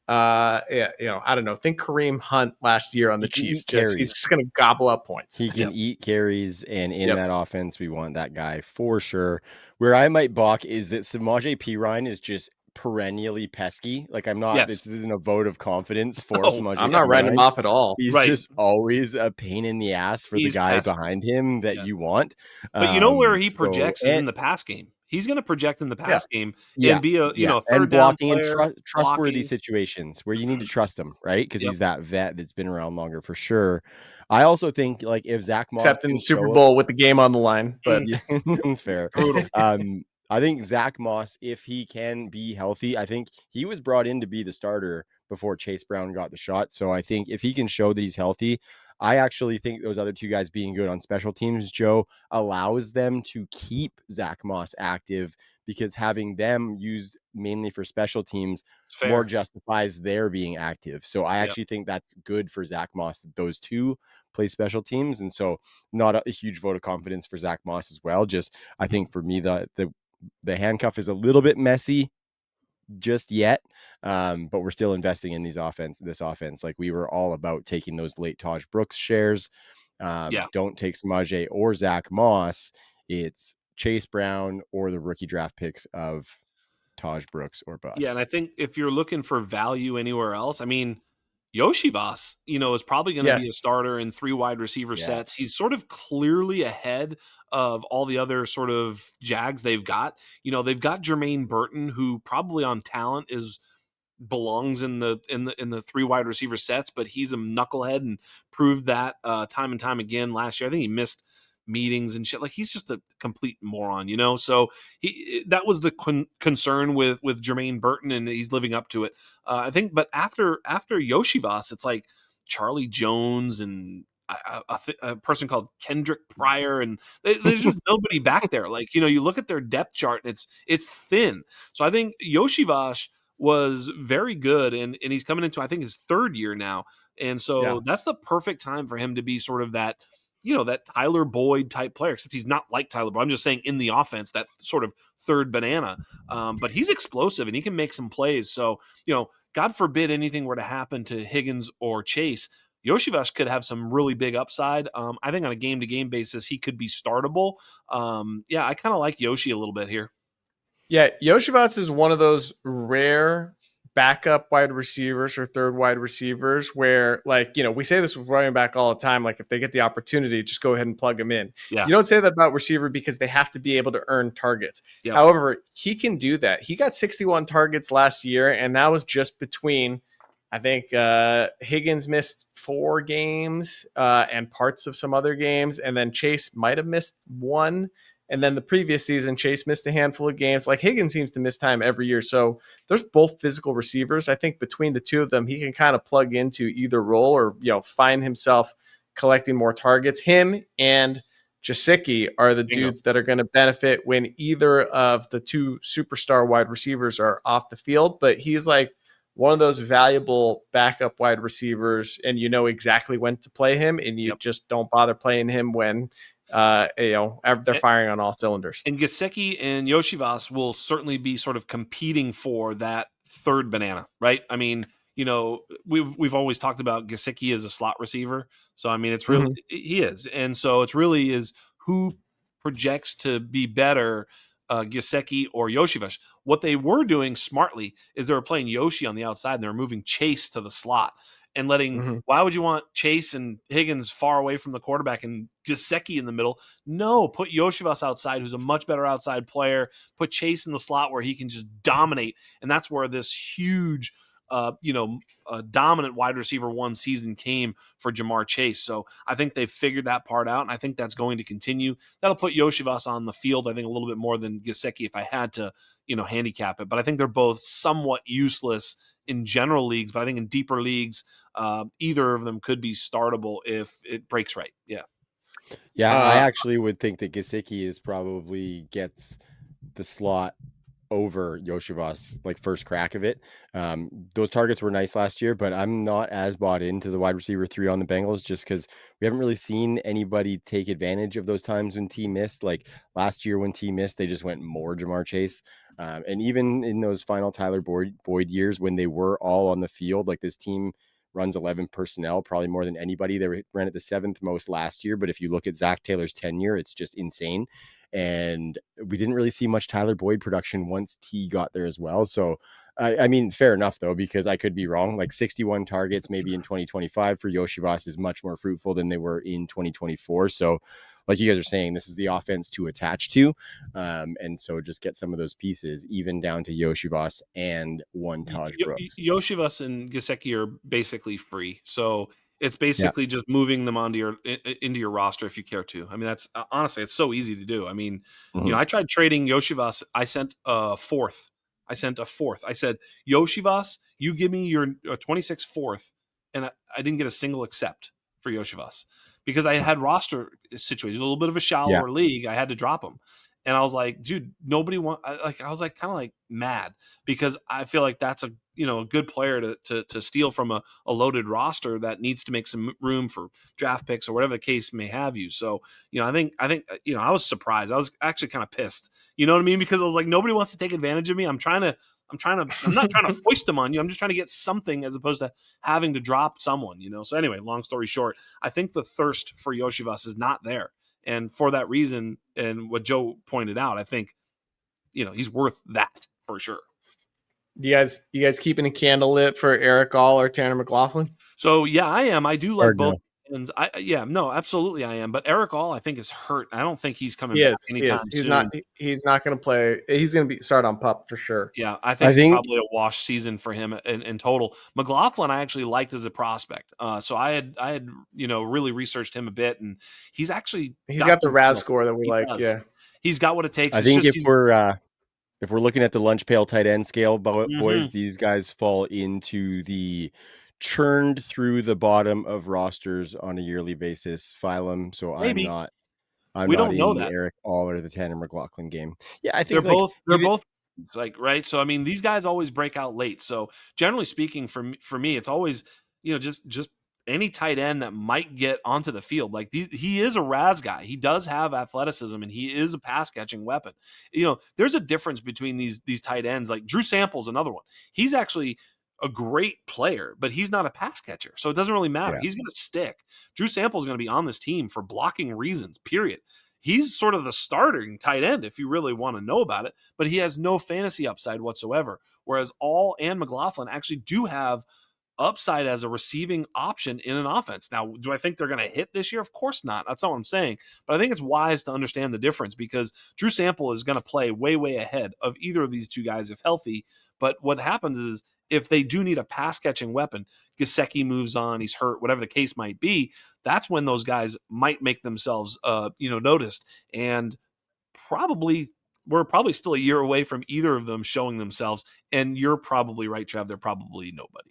yeah, I don't know. Think Kareem Hunt last year on He the can Chiefs. eat He's carries. just going to gobble up points. He can Yep. eat carries, and in Yep. that offense, we want that guy for sure. Where I might balk is that Samaje Perine is just perennially pesky. Like, I'm not this Yes. isn't a vote of confidence for Oh, I'm Samaje yeah. not writing him Perine. off at all. He's Right. just always a pain in the ass for the He's guy pesky. behind him that Yeah. you want. But you know where he So projects is and in the pass game. He's gonna project in the Yeah. pass game yeah, and be a, yeah, a and third down blocking and player, trustworthy blocking. situations where you need to trust him, right? Because Yep. he's that vet that's been around longer for sure. I also think, like, if Zach Moss Except in the can Super show Bowl with the game on the line. But Mm, yeah, fair. brutal. I think Zach Moss, if he can be healthy, I think he was brought in to be the starter before Chase Brown got the shot. So I think if he can show that he's healthy, I actually think those other two guys being good on special teams, Joe, allows them to keep Zach Moss active because having them used mainly for special teams It's more fair. justifies their being active. So I Yep. actually think that's good for Zach Moss that those two play special teams. And so not a huge vote of confidence for Zach Moss as well. Just I think for me the handcuff is a little bit messy just yet, but we're still investing in this offense. Like we were all about taking those late Taj Brooks shares. Yeah. Don't take Samaje or Zach Moss. It's Chase Brown or the rookie draft picks of Taj Brooks or Yeah, and bust. I think if you're looking for value anywhere else, I mean, Iosivas, is probably going to yes, be a starter in 3 wide receiver Yeah. sets. He's sort of clearly ahead of all the other sort of Jags they've got. They've got Jermaine Burton, who probably on talent is belongs in the 3 wide receiver sets, but he's a knucklehead and proved that time and time again last year. I think he missed meetings and shit. Like he's just a complete moron. So that was the concern with Jermaine Burton, and he's living up to it. I think, but after Yoshivas, it's like Charlie Jones and a person called Kendrick Pryor, and there's just nobody back there. Like you look at their depth chart, and it's thin. So I think Yoshivas was very good, and he's coming into I think his 3rd year now, and yeah. so that's the perfect time for him to be sort of that Tyler Boyd type player, except he's not like Tyler Boyd. I'm just saying in the offense, that sort of third banana. But he's explosive and he can make some plays. So, God forbid anything were to happen to Higgins or Chase, Yoshivas could have some really big upside. I think on a game-to-game basis, he could be startable. Yeah, I kind of like Yoshi a little bit here. Yeah, Yoshivas is one of those rare backup wide receivers or third wide receivers where, like, we say this with running back all the time. Like, if they get the opportunity, just go ahead and plug them in. Yeah. You don't say that about receiver because they have to be able to earn targets. Yep. However, he can do that. He got 61 targets last year, and that was just between, I think, Higgins missed 4 games and parts of some other games, and then Chase might have missed 1. And then the previous season, Chase missed a handful of games. Like Higgins seems to miss time every year. So there's both physical receivers. I think between the two of them, he can kind of plug into either role or, find himself collecting more targets. Him and Jasicki are the Bingo. dudes that are going to benefit when either of the two superstar wide receivers are off the field. But he's like one of those valuable backup wide receivers, and you know exactly when to play him, and you Yep. just don't bother playing him when they're firing on all cylinders. And Gesicki and Yoshivas will certainly be sort of competing for that third banana, right? I mean, we've always talked about Gesicki as a slot receiver. So I mean, it's really Mhm. he is, and so it's really is who projects to be better, Gesicki or Yoshivas. What they were doing smartly is they were playing Yoshi on the outside and they were moving Chase to the slot and letting. Mhm. Why would you want Chase and Higgins far away from the quarterback and Gesicki in the middle? No, put Yoshivas outside, who's a much better outside player. Put Chase in the slot where he can just dominate, and that's where this huge, dominant wide receiver 1 season came for Jamar Chase. So I think they've figured that part out, and I think that's going to continue. That'll put Yoshivas on the field, I think, a little bit more than Gesicki if I had to, handicap it. But I think they're both somewhat useless in general leagues. But I think in deeper leagues, either of them could be startable if it breaks right. Yeah. Yeah, I Uh, actually would think that Gesicki is probably gets the slot over Iosivas, like first crack of it. Those targets were nice last year, but I'm not as bought into the wide receiver 3 on the Bengals just because we haven't really seen anybody take advantage of those times when T missed. Like last year when T missed, they just went more Jamar Chase. And even in those final Tyler Boyd years when they were all on the field, like this team runs 11 personnel, probably more than anybody. They ran at the 7th most last year, but if you look at Zach Taylor's tenure, it's just insane. And we didn't really see much Tyler Boyd production once T got there as well. So, I mean, fair enough, though, because I could be wrong. Like 61 targets maybe in 2025 for Iosivas is much more fruitful than they were in 2024. So, like you guys are saying, this is the offense to attach to. And so just get some of those pieces, even down to Iosivas and one Taj Brooks. Yoshivas and Gesicki are basically free, so it's Yeah. basically just moving them onto into your roster if you care to. I mean, that's honestly, it's so easy to do. I mean, Mhm. I tried trading Yoshivas. I sent a fourth. I said, Yoshivas, you give me your 26 fourth, and I didn't get a single accept for Yoshivas because I had roster situations, a little bit of a Yeah. shallower league. I had to drop him. And I was like, dude, nobody want like I was like kind of like mad because I feel like that's a a good player to steal from a loaded roster that needs to make some room for draft picks or whatever the case may have you. So I think I was surprised. I was actually kind of pissed. You know what I mean? Because I was like, nobody wants to take advantage of me. I'm not trying to foist them on you. I'm just trying to get something as opposed to having to drop someone. So anyway, long story short, I think the thirst for Yoshivas is not there. And for that reason, and what Joe pointed out, I think, he's worth that for sure. you guys keeping a candle lit for Eric All or Tanner McLaughlin? So yeah, I am. I do like Hard both no. ends. Yeah, no, absolutely I am. But Eric All, I think, is hurt. I don't think he's coming He back is. He anytime is. He's not. soon. He's not going to play. He's going to be start on pup for sure. Yeah, I I think it's think probably a wash season for him in total. McLaughlin, I actually liked as a prospect. So I had really researched him a bit, and he's actually He's got got the some RAS skills. score that we He like. does. Yeah. He's got what it takes. I It's think just he's. if we're looking at the lunch pail tight end scale, boys, Mhm. these guys fall into the churned through the bottom of rosters on a yearly basis phylum. So I'm Maybe not I'm we not don't know in the that. Eric All or the Tanner McLaughlin game. Yeah, I They're think like both they're even both like, right? So I mean, these guys always break out late. So generally speaking, for me, it's always just any tight end that might get onto the field. Like he is a Raz guy. He does have athleticism and he is a pass catching weapon. There's a difference between these tight ends. Like Drew Sample's another one. He's actually a great player, but he's not a pass catcher. So it doesn't really matter. yeah. He's going to stick. Drew Sample's going to be on this team for blocking reasons, period. He's sort of the starting tight end if you really want to know about it, but he has no fantasy upside whatsoever. Whereas All and McLaughlin actually do have upside as a receiving option in an offense. Now, do I think they're going to hit this year? Of course not. That's not what I'm saying. But I think it's wise to understand the difference because Drew Sample is going to play way, way ahead of either of these two guys if healthy. But what happens is if they do need a pass catching weapon, Gesicki moves on, he's hurt, whatever the case might be, that's when those guys might make themselves noticed. And probably we're probably still a year away from either of them showing themselves. And you're probably right, Trav. They're probably nobody.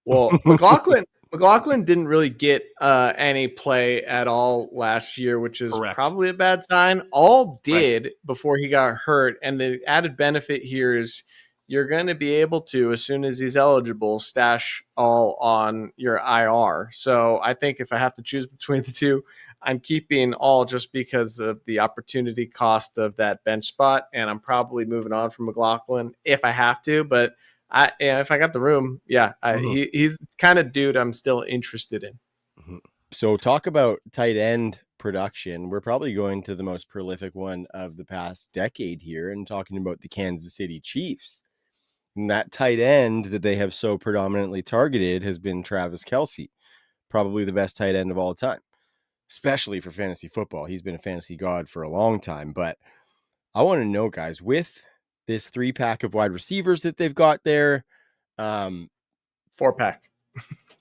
Well, McLaughlin didn't really get any play at all last year, which is Correct. probably a bad sign. All Right. did before he got hurt, and the added benefit here is you're going to be able to, as soon as he's eligible, stash All on your IR. So I think if I have to choose between the two, I'm keeping All just because of the opportunity cost of that bench spot, and I'm probably moving on from McLaughlin if I have to, but if I got the room, yeah, Mhm. he's the kind of dude I'm still interested in. Mhm. So talk about tight end production. We're probably going to the most prolific one of the past decade here and talking about the Kansas City Chiefs. And that tight end that they have so predominantly targeted has been Travis Kelce, probably the best tight end of all time, especially for fantasy football. He's been a fantasy god for a long time. But I want to know, guys, with this 3-pack of wide receivers that they've got there, um, 4-pack.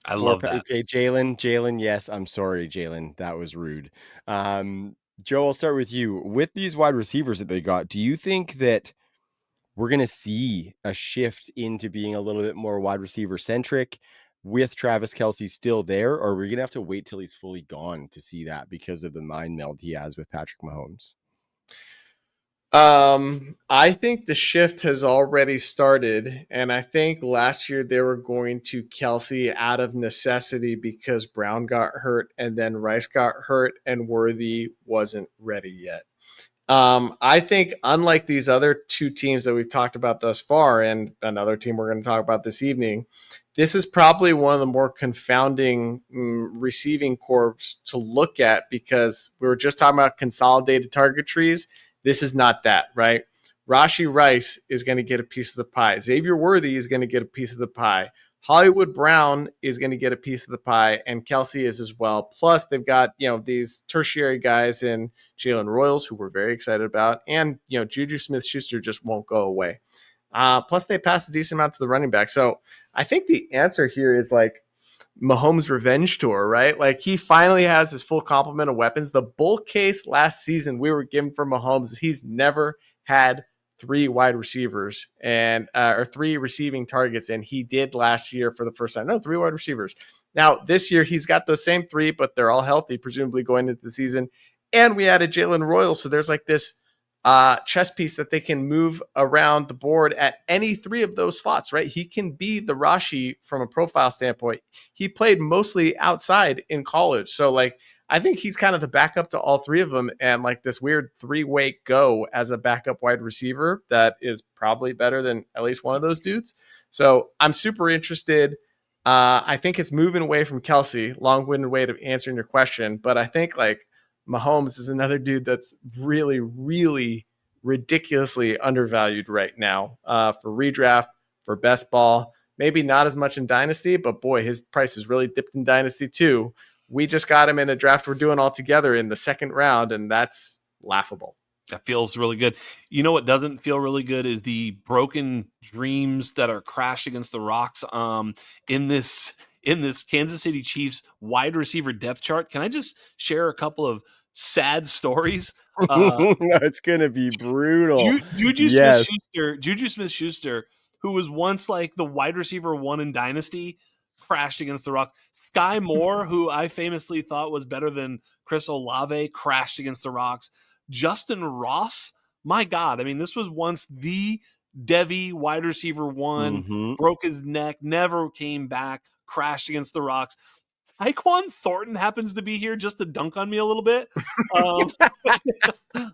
I Four love pa that. okay, Jalen, yes, I'm sorry, Jalen, that was rude. Joe, I'll start with you. With these wide receivers that they got, do you think that we're going to see a shift into being a little bit more wide receiver centric with Travis Kelce still there, or we're going to have to wait till he's fully gone to see that because of the mind meld he has with Patrick Mahomes? I think the shift has already started, and I think last year they were going to Kelce out of necessity because Brown got hurt and then Rice got hurt and Worthy wasn't ready yet. I think unlike these other two teams that we've talked about thus far, and another team we're going to talk about this evening, this is probably one of the more confounding receiving corps to look at because we were just talking about consolidated target trees. This is not that, right? Rashee Rice is going to get a piece of the pie. Xavier Worthy is going to get a piece of the pie. Hollywood Brown is going to get a piece of the pie, and Kelce is as well. Plus, they've got these tertiary guys in Jalen Royals, who we're very excited about, and Juju Smith-Schuster just won't go away. Plus, they pass a decent amount to the running back. So I think the answer here is like Mahomes' revenge tour, right? Like he finally has his full complement of weapons. The bull case last season we were given for Mahomes is he's never had three wide receivers and or three receiving targets, and he did last year for the first time. No, three wide receivers. Now this year he's got those same three, but they're all healthy, presumably going into the season. And we added Jalen Royal, so there's like this chess piece that they can move around the board at any three of those slots, right? He can be the Rashee from a profile standpoint. He played mostly outside in college. So like, I think he's kind of the backup to all three of them and like this weird three-way go as a backup wide receiver that is probably better than at least one of those dudes. So I'm super interested. I think it's moving away from Kelce, long-winded way of answering your question. But I think like Mahomes is another dude that's really, really ridiculously undervalued right now for redraft, for best ball. Maybe not as much in Dynasty, but boy, his price is really dipped in Dynasty too. We just got him in a draft we're doing all together in the second round, and that's laughable. That feels really good. You know what doesn't feel really good is the broken dreams that are crashed against the rocks in this Kansas City Chiefs wide receiver depth chart. Can I just share a couple of sad stories? It's going to be brutal. Juju Yes. Smith-Schuster, who was once like the wide receiver one in Dynasty, crashed against the rock. Sky Moore, who I famously thought was better than Chris Olave, crashed against the rocks. Justin Ross, my God. I mean, this was once the Devy wide receiver one, broke his neck, never came back, crashed against the rocks. Tyquan Thornton happens to be here just to dunk on me a little bit.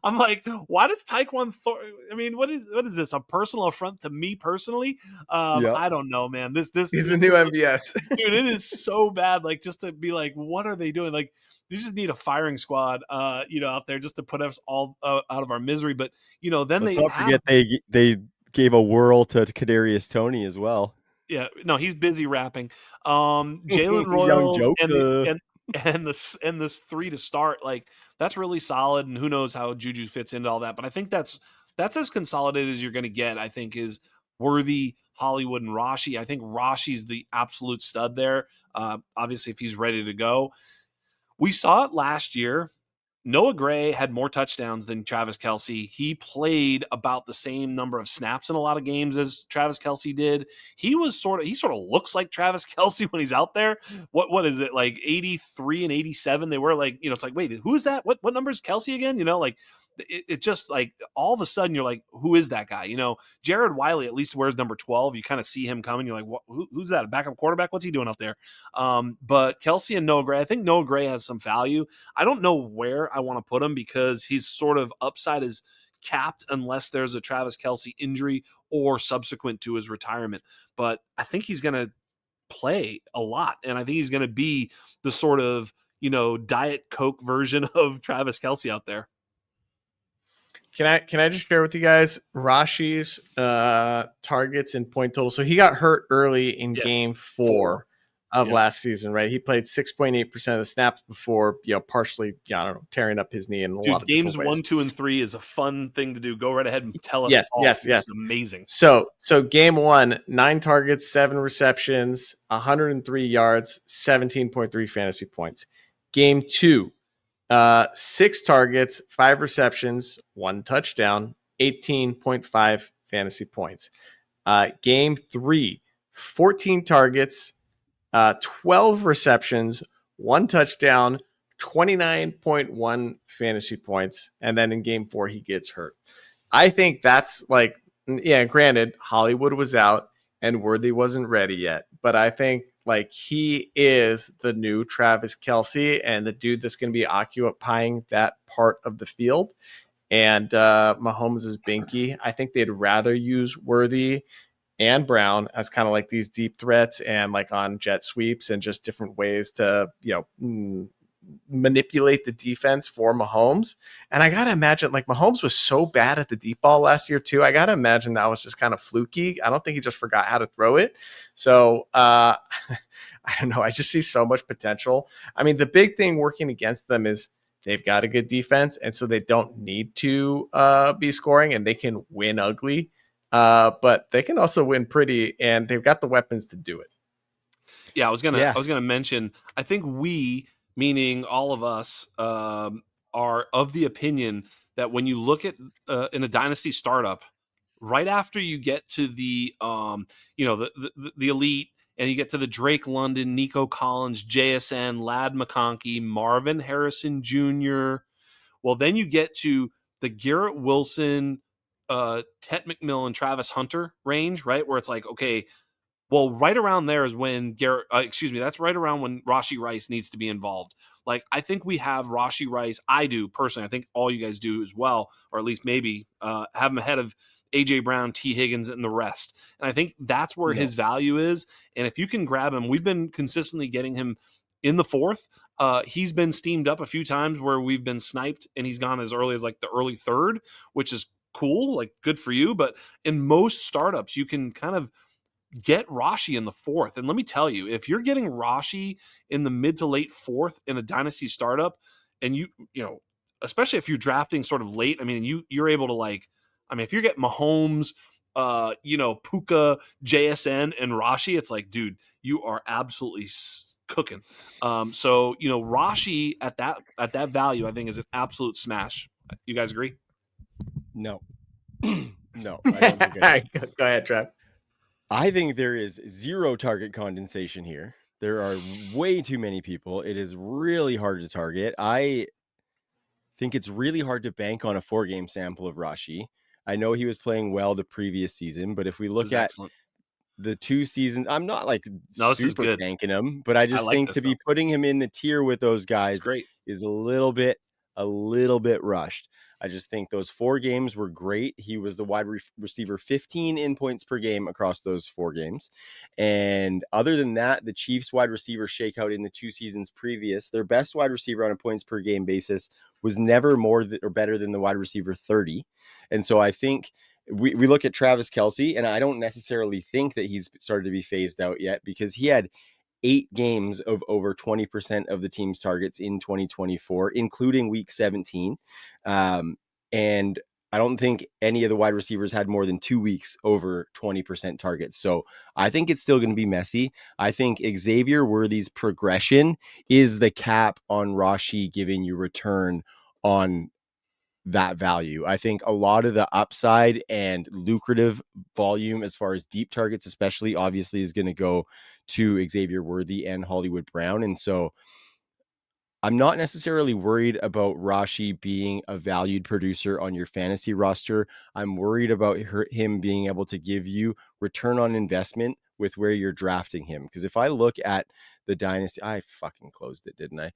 I'm like, why does Tyquan Thornton? I mean, what is this? A personal affront to me personally? Yep. I don't know, man. He's a new MVS, dude. It is so bad. Like, just to be like, what are they doing? Like, they just need a firing squad, out there just to put us all out of our misery. But then Let's not forget they gave a whirl to Kadarius Toney as well. Yeah, no, he's busy rapping. Jalen Young Royals Joker. and this three to start, like that's really solid. And who knows how Juju fits into all that? But I think that's as consolidated as you're going to get. I think is Worthy, Hollywood, and Rashee. I think Rashee's the absolute stud there. Obviously, if he's ready to go, we saw it last year. Noah Gray had more touchdowns than Travis Kelce. He played about the same number of snaps in a lot of games as Travis Kelce did. He sort of looks like Travis Kelce when he's out there. What is it, like 83 and 87? They were like, it's like, wait, who is that? What number is Kelce again? Like it just like all of a sudden you're like, who is that guy? Jared Wiley at least wears number 12. You kind of see him coming. You're like, who's that? A backup quarterback? What's he doing up there? But Kelce and Noah Gray, I think Noah Gray has some value. I don't know where I want to put him because his sort of upside is capped unless there's a Travis Kelce injury or subsequent to his retirement. But I think he's going to play a lot. And I think he's going to be the sort of, Diet Coke version of Travis Kelce out there. Can I just share with you guys Rashee's targets and point total? So he got hurt early in game four of last season, right? He played 6.8% of the snaps before, partially, tearing up his knee in a lot of games different ways. 1, 2, and 3 is a fun thing to do. Go right ahead and tell us. Yes. It's amazing. So game 1, 9 targets, 7 receptions, 103 yards, 17.3 fantasy points. Game 2, 6 targets, 5 receptions, 1 touchdown, 18.5 fantasy points. Game 3, 14 targets, 12 receptions, 1 touchdown, 29.1 fantasy points. And then in game 4, he gets hurt. I think that's like, yeah, granted, Hollywood was out and Worthy wasn't ready yet. But I think like he is the new Travis Kelce and the dude that's going to be occupying that part of the field. And Mahomes is binky. I think they'd rather use Worthy and Brown as kind of like these deep threats and like on jet sweeps and just different ways to, manipulate the defense for Mahomes. And I got to imagine like Mahomes was so bad at the deep ball last year too. I got to imagine that was just kind of fluky. I don't think he just forgot how to throw it. So I don't know. I just see so much potential. I mean, the big thing working against them is they've got a good defense. And so they don't need to be scoring and they can win ugly. But they can also win pretty, and they've got the weapons to do it. Yeah, I was gonna mention. I think we, meaning all of us, are of the opinion that when you look at in a dynasty startup, right after you get to the the elite, and you get to the Drake London, Nico Collins, JSN, Lad McConkey, Marvin Harrison Jr. Well, then you get to the Garrett Wilson, Ted McMillan, Travis Hunter range, right? Where it's like, okay, well, right around there is when that's right around when Rashee Rice needs to be involved. Like, I think we have Rashee Rice. I do personally. I think all you guys do as well, or at least maybe have him ahead of AJ Brown, T. Higgins, and the rest. And I think that's where his value is. And if you can grab him, we've been consistently getting him in the 4th. He's been steamed up a few times where we've been sniped, and he's gone as early as like the early 3rd, which is cool, like good for you. But in most startups, you can kind of get Rashee in the 4th. And let me tell you, if you're getting Rashee in the mid to late 4th in a dynasty startup, and especially if you're drafting sort of late, I mean, you're able to if you get Mahomes, Puka, JSN, and Rashee, it's like, dude, you are absolutely cooking. Rashee at that value, I think, is an absolute smash. You guys agree? No. No, I don't think I do. Go ahead, Trav. I think there is zero target condensation here. There are way too many people. It is really hard to target. I think it's really hard to bank on a 4-game sample of Rashee. I know he was playing well the previous season, but if we look at excellent. The 2 seasons, I'm not like this is super good. banking him, but I just like think this, to be putting him in the tier with those It's guys great. is a little bit rushed. I just think those 4 games were great. He was the wide receiver 15 in points per game across those 4 games. And other than that, the Chiefs wide receiver shakeout in the 2 seasons previous, their best wide receiver on a points per game basis was never more or better than the wide receiver 30. And so I think we look at Travis Kelce, and I don't necessarily think that he's started to be phased out yet because he had 8 games of over 20% of the team's targets in 2024, including week 17. And I don't think any of the wide receivers had more than 2 weeks over 20% targets. So I think it's still going to be messy. I think Xavier Worthy's progression is the cap on Rashee giving you return on that value. I think a lot of the upside and lucrative volume as far as deep targets, especially obviously is going to go to Xavier Worthy and Hollywood Brown. And so I'm not necessarily worried about Rashee being a valued producer on your fantasy roster. I'm worried about him being able to give you return on investment with where you're drafting him. Because if I look at the Dynasty, I fucking closed it, didn't I?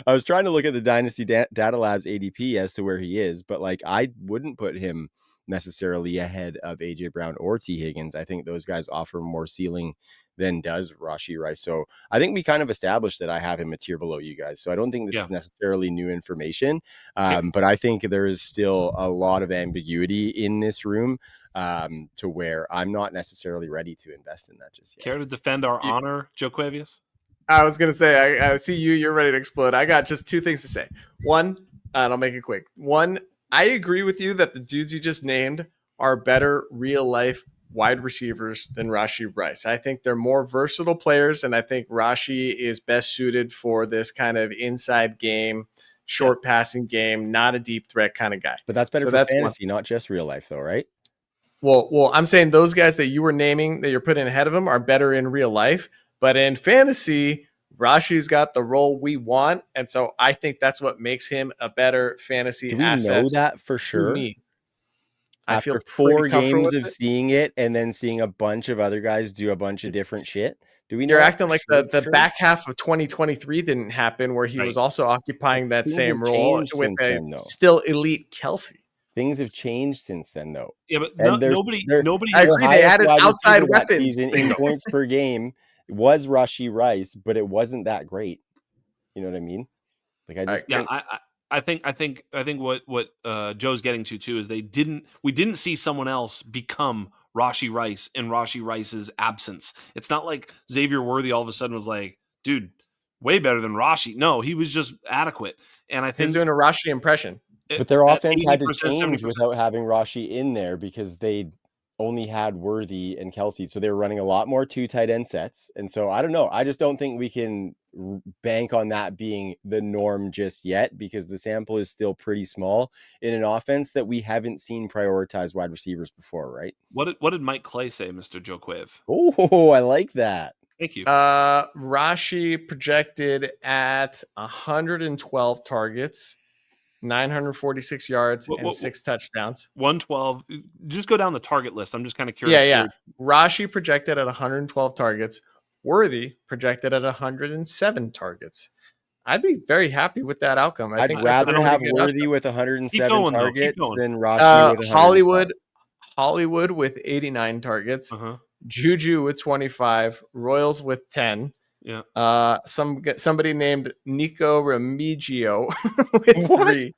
I was trying to look at the Dynasty Data Labs ADP as to where he is, but like I wouldn't put him necessarily ahead of AJ Brown or T Higgins. I think those guys offer more ceiling than does Rashee Rice. So I think we kind of established that I have him a tier below you guys. So I don't think this is necessarily new information, but I think there is still a lot of ambiguity in this room to where I'm not necessarily ready to invest in that just yet. Care to defend our honor, Joe Quavius? I was going to say, I see you're ready to explode. I got just 2 things to say. One, and I'll make it quick. One, I agree with you that the dudes you just named are better real life wide receivers than Rashee Rice. I think they're more versatile players, and I think Rashee is best suited for this kind of inside game, short passing game, not a deep threat kind of guy. But that's better So for that's one. fantasy, not just real life, though, right? Well, I'm saying those guys that you were naming that you're putting ahead of him are better in real life, but in fantasy, Rashee's got the role we want, and so I think that's what makes him a better fantasy Do we asset know that for to sure? me. I feel After pretty 4 comfortable games with of it. seeing it and then seeing a bunch of other guys do a bunch of different shit? Do we know You're that acting for like sure, for the sure? back half of 2023 didn't happen, where he was Right. also occupying that Things have same role changed with since a then, though. still elite Kelce. Things have changed since then, though. Yeah, but And nobody their I has. their agree. They highest added wide outside receiver that weapons. season in points per game was Rashee Rice, but it wasn't that great. You know what I mean? Like, I I just Yeah, think I think what Joe's getting to too is we didn't see someone else become Rashee Rice in Rashee Rice's absence. It's not like Xavier Worthy all of a sudden was like, dude, way better than Rashee. No, he was just adequate. And I He's think doing a Rashi impression. but their at offense had to 80%, change 70%. without having Rashee in there because they only had Worthy and Kelce, so they were running a lot more 2 tight end sets, and so I don't know. I just don't think we can bank on that being the norm just yet because the sample is still pretty small in an offense that we haven't seen prioritize wide receivers before, right? What did Mike Clay say, Mr. Joe Quiv? Oh, I like that. Thank you. Rashi projected at 112 targets, 946 yards, and What 6 touchdowns. 112. Just go down the target list. I'm just kind of curious. Yeah. Rashi projected at 112 targets. Worthy projected at 107 targets. I'd be very happy with that outcome. I I'd think that's a rather pretty have good Worthy outcome. with Keep 107 going though. Keep targets going. than Rashee with 112. Hollywood with 89 targets. Uh-huh. Juju with 25. Royals with 10. Yeah. Somebody named Nico Remigio with What? 3.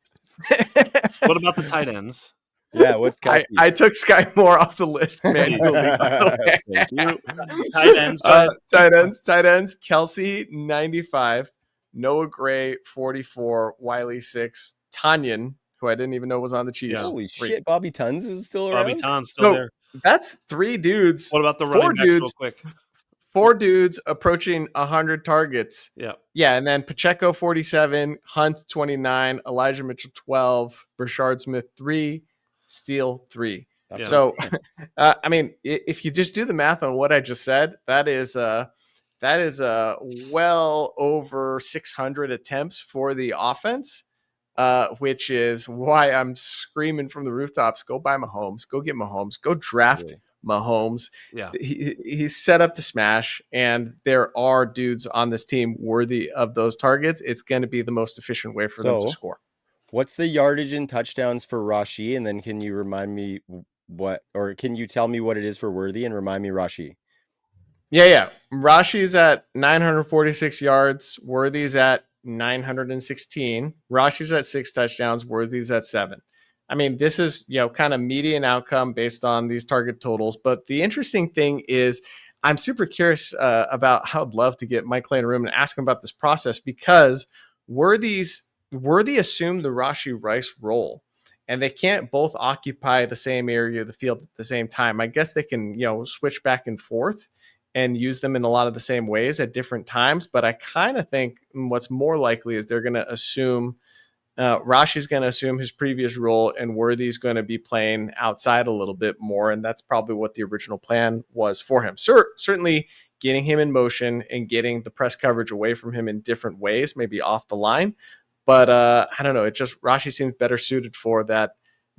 What about the tight ends? Yeah, what's Kelce? I took Sky Moore off the list manually, by the way. Thank you. Tight ends. Go ahead. Tight ends. Kelce 95, Noah Gray 44, Wiley 6, Tanyan, who I didn't even know was on the Chiefs. Yeah. Holy 3. shit, Bobby Tuns is still Bobby around? Ton's still So there. that's 3 dudes. What about the 4 running backs, real dudes. quick? 4 dudes approaching 100 targets. Yeah. Yeah, and then Pacheco 47, Hunt 29, Elijah Mitchell 12, Brashard Smith 3, Steele 3. Yeah. So, I mean, if you just do the math on what I just said, that is well over 600 attempts for the offense, which is why I'm screaming from the rooftops: go buy Mahomes, go get Mahomes, go draft Mahomes. Yeah. He's set up to smash, and there are dudes on this team worthy of those targets. It's going to be the most efficient way for them to score. What's the yardage and touchdowns for Rashee? And then can you remind me can you tell me what it is for Worthy and remind me Rashee? Yeah. Rashi's at 946 yards. Worthy's at 916. Rashi's at 6 touchdowns. Worthy's at 7. I mean, this is, kind of median outcome based on these target totals. But the interesting thing is, I'm super curious about how I'd love to get Mike Clay in a room and ask him about this process, because Worthy assumed the Rashee Rice role, and they can't both occupy the same area of the field at the same time. I guess they can, switch back and forth and use them in a lot of the same ways at different times. But I kind of think what's more likely is they're going to assume Rashi's going to assume his previous role, and Worthy's going to be playing outside a little bit more. And that's probably what the original plan was for him. Certainly getting him in motion and getting the press coverage away from him in different ways, maybe off the line. But I don't know. Rashee seems better suited for that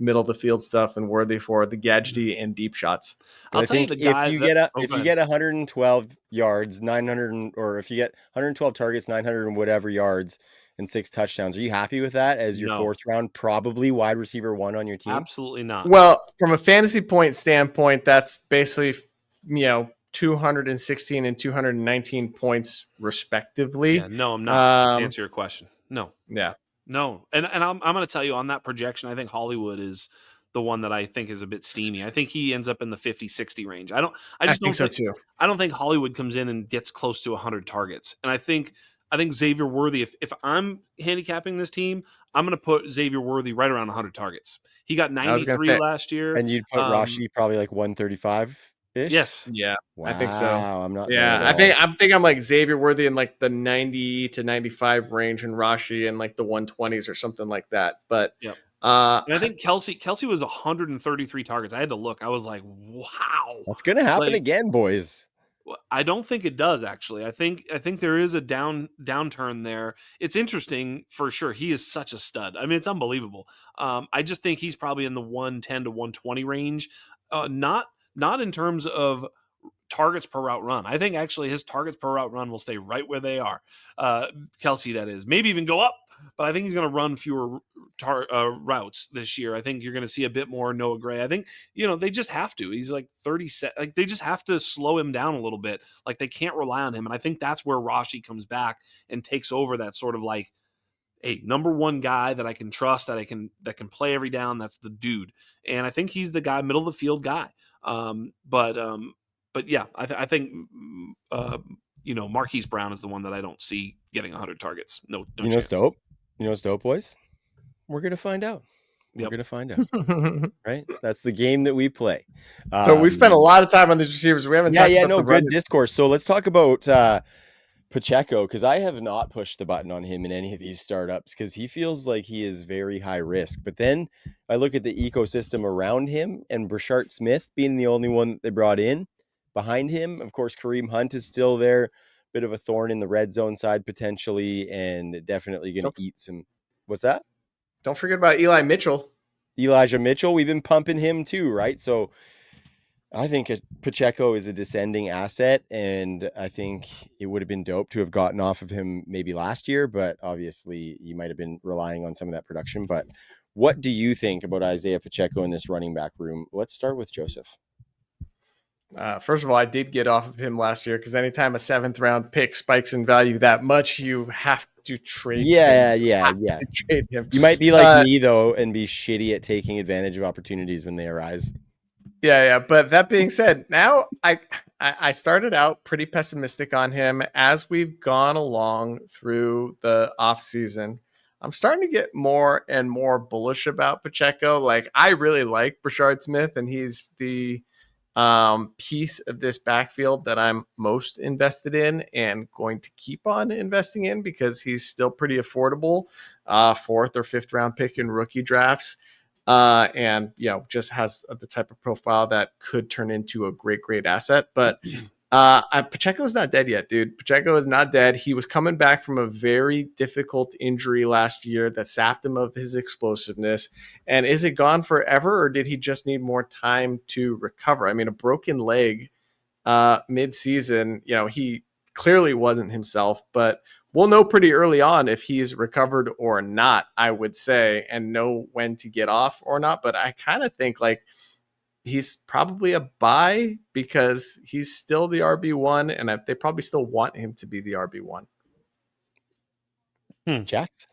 middle of the field stuff and Worthy for the gadgety and deep shots. I'll tell you the guy if you get 112 yards, 900, or if you get 112 targets, 900 and whatever yards and 6 touchdowns, are you happy with that as your 4th round, probably wide receiver 1 on your team? Absolutely not. Well, from a fantasy point standpoint, that's basically, 216 and 219 points respectively. Yeah, no, I'm not. To answer your question. No. Yeah. No. And I'm going to tell you on that projection, I think Hollywood is the one that I think is a bit steamy. I think he ends up in the 50-60 range. I think so too. I don't think Hollywood comes in and gets close to 100 targets. And I think Xavier Worthy, if I'm handicapping this team, I'm going to put Xavier Worthy right around 100 targets. He got 93 last year. And you'd put Rashee probably like 135? ish. Yes. Yeah, I think so. Wow, I'm not there Yeah, at all. I'm like Xavier Worthy in like the 90 to 95 range, and Rashi in like the 120s or something like that. But Yep. uh, And I think Kelce was 133 targets. I had to look. I was like, wow. That's gonna happen Like, again, boys. I don't think it does actually. I think there is a downturn there. It's interesting for sure. He is such a stud. I mean, it's unbelievable. I just think he's probably in the 110 to 120 range. Not in terms of targets per route run. I think actually his targets per route run will stay right where they are. Uh, Kelce, that is, maybe even go up. But I think he's going to run fewer routes this year. I think you're going to see a bit more Noah Gray. I think they just have to. He's like 30. Like they just have to slow him down a little bit. Like they can't rely on him. And I think that's where Rashee comes back and takes over that sort of like, hey, number one guy that I can trust, that can play every down. That's the dude. And I think he's the guy, middle of the field guy. But yeah, I think Marquise Brown is the one that I don't see getting 100 targets. No You know, chance. Stope. You know, Stope, boys. We're gonna find out. We're Yep. gonna find out. Right? That's the game that we play. so we spent a lot of time on these receivers. We haven't talked about No, the good running. discourse. So let's talk about Pacheco, because I have not pushed the button on him in any of these startups because he feels like he is very high risk. But then I look at the ecosystem around him and Brashard Smith being the only one that they brought in behind him. Of course, Kareem Hunt is still there, bit of a thorn in the red zone side potentially, and definitely going to Don't, eat some. What's that? don't forget about Eli Mitchell. Elijah Mitchell. We've been pumping him too, right? So I think Pacheco is a descending asset, and I think it would have been dope to have gotten off of him maybe last year, but obviously you might have been relying on some of that production. But what do you think about Isaiah Pacheco in this running back room? Let's start with Joseph. First of all, I did get off of him last year because anytime a 7th-round pick spikes in value that much, you have to trade him. Yeah. Trade him. You might be like me though and be shitty at taking advantage of opportunities when they arise. Yeah. But that being said, now I started out pretty pessimistic on him as we've gone along through the offseason. I'm starting to get more and more bullish about Pacheco. Like I really like Brashard Smith, and he's the piece of this backfield that I'm most invested in and going to keep on investing in because he's still pretty affordable, 4th or 5th round pick in rookie drafts. And just has the type of profile that could turn into a great asset. But Pacheco's not dead yet, dude. Pacheco is not dead. He was coming back from a very difficult injury last year that sapped him of his explosiveness. And is it gone forever, or did he just need more time to recover? I mean, a broken leg mid-season, he clearly wasn't himself, but we'll know pretty early on if he's recovered or not, I would say, and know when to get off or not. But I kind of think like he's probably a buy because he's still the RB1, and they probably still want him to be the RB1. Jax?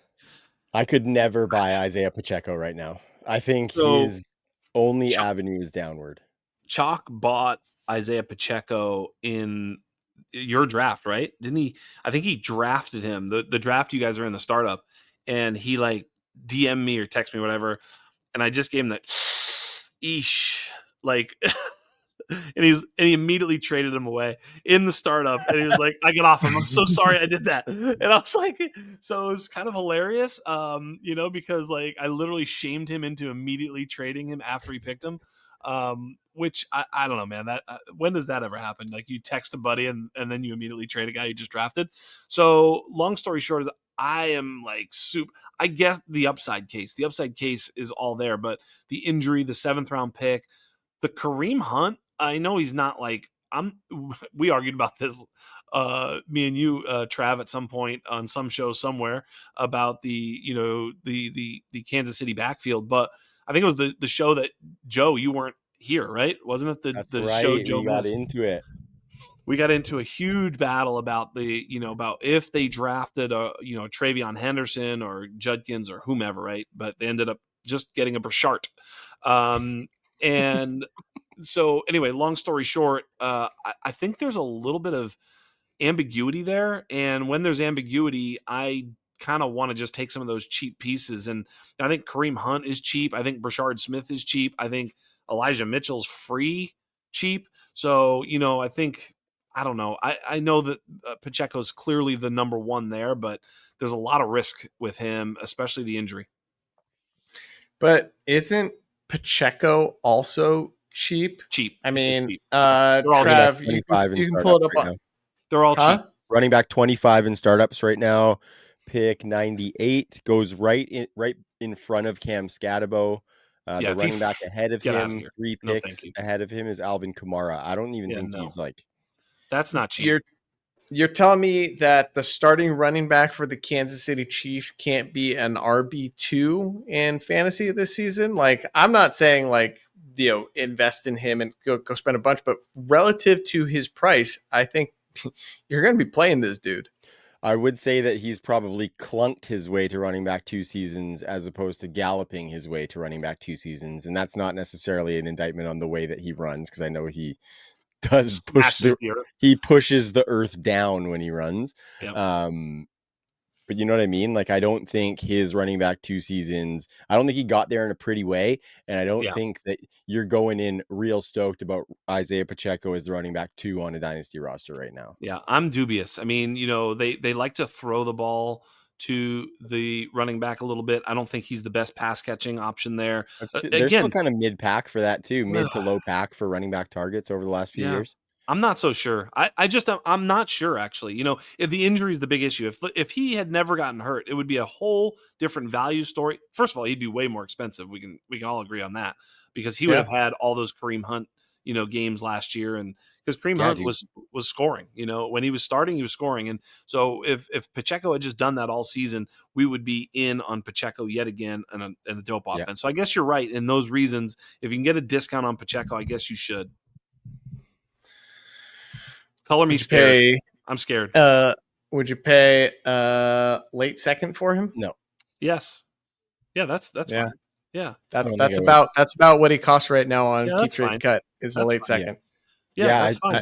I could never buy Isaiah Pacheco right now. I think So his only avenue is downward. Chalk bought Isaiah Pacheco in your draft, right? Didn't he? I think he drafted him. The draft you guys are in, the startup, and he like DM me or text me, whatever. And I just gave him that eesh. Like and he immediately traded him away in the startup. And he was like, I get off him. I'm so sorry I did that. And I was like, so it was kind of hilarious, because like I literally shamed him into immediately trading him after he picked him. Which I don't know, man. That when does that ever happen? Like you text a buddy and then you immediately trade a guy you just drafted. So long story short is I am like I get the upside case. The upside case is all there, but the injury, the 7th-round pick, the Kareem Hunt, I know he's not like we argued about this, me and you, Trav, at some point on some show somewhere about the Kansas City backfield, but I think it was the show that Joe, you weren't here, right? Wasn't it That's the show right. Joe We got missed? into it. We got into a huge battle about about if they drafted Travion Henderson or Judkins or whomever, right? But they ended up just getting a Brashard. And so anyway, long story short, I think there's a little bit of ambiguity there. And when there's ambiguity, I kind of want to just take some of those cheap pieces. And I think Kareem Hunt is cheap. I think Brashard Smith is cheap. I think Elijah Mitchell's free cheap. So, I think, I don't know. I know that Pacheco's clearly the number one there, but there's a lot of risk with him, especially the injury. But isn't Pacheco also cheap? Cheap. I He is mean, cheap. They're all Running back cheap. Trav, 25 in you can pull startups it up right on, now. They're all cheap. huh? Running back 25 in startups right now. Pick 98 goes right in front of Cam Scatabo. Yeah, The if he running back ahead of get out of him, here. 3 No, thank picks you. ahead of him is Alvin Kamara. I don't even Yeah, think no. he's like That's not cheap. You're telling me that the starting running back for the Kansas City Chiefs can't be an RB2 in fantasy this season? Like, I'm not saying like, invest in him and go spend a bunch, but relative to his price, I think you're going to be playing this dude. I would say that he's probably clunked his way to running back 2 seasons as opposed to galloping his way to running back 2 seasons. And that's not necessarily an indictment on the way that he runs, because I know he does Smashes the earth. he pushes the earth down when he runs. Yep. But you know what I mean? Like, I don't think his running back 2 seasons, I don't think he got there in a pretty way. And I don't Yeah. think that you're going in real stoked about Isaiah Pacheco as the running back 2 on a dynasty roster right now. Yeah, I'm dubious. I mean, they like to throw the ball to the running back a little bit. I don't think he's the best pass catching option there. They're still Again, kind of mid pack for that too, mid to low pack for running back targets over the last few yeah. years. I'm not so sure. I'm not sure actually. If the injury is the big issue, if he had never gotten hurt, it would be a whole different value story. First of all, he'd be way more expensive. We can all agree on that, because he would Yeah. have had all those Kareem Hunt, games last year, and because Kareem Yeah, Hunt dude. was scoring. When he was starting, he was scoring, and so if Pacheco had just done that all season, we would be in on Pacheco yet again and a dope Yeah. offense. So I guess you're right in those reasons. If you can get a discount on Pacheco, I guess you should. Color me Would you scared. pay I'm scared. would you pay late second for him? No, Yes. Yeah, that's Yeah. fine. Yeah. I That's don't think that's I would. about what he costs right now on Yeah, Keep that's Trade fine. Cut is a That's late fine. Yeah. second. Yeah, Yeah, that's fine.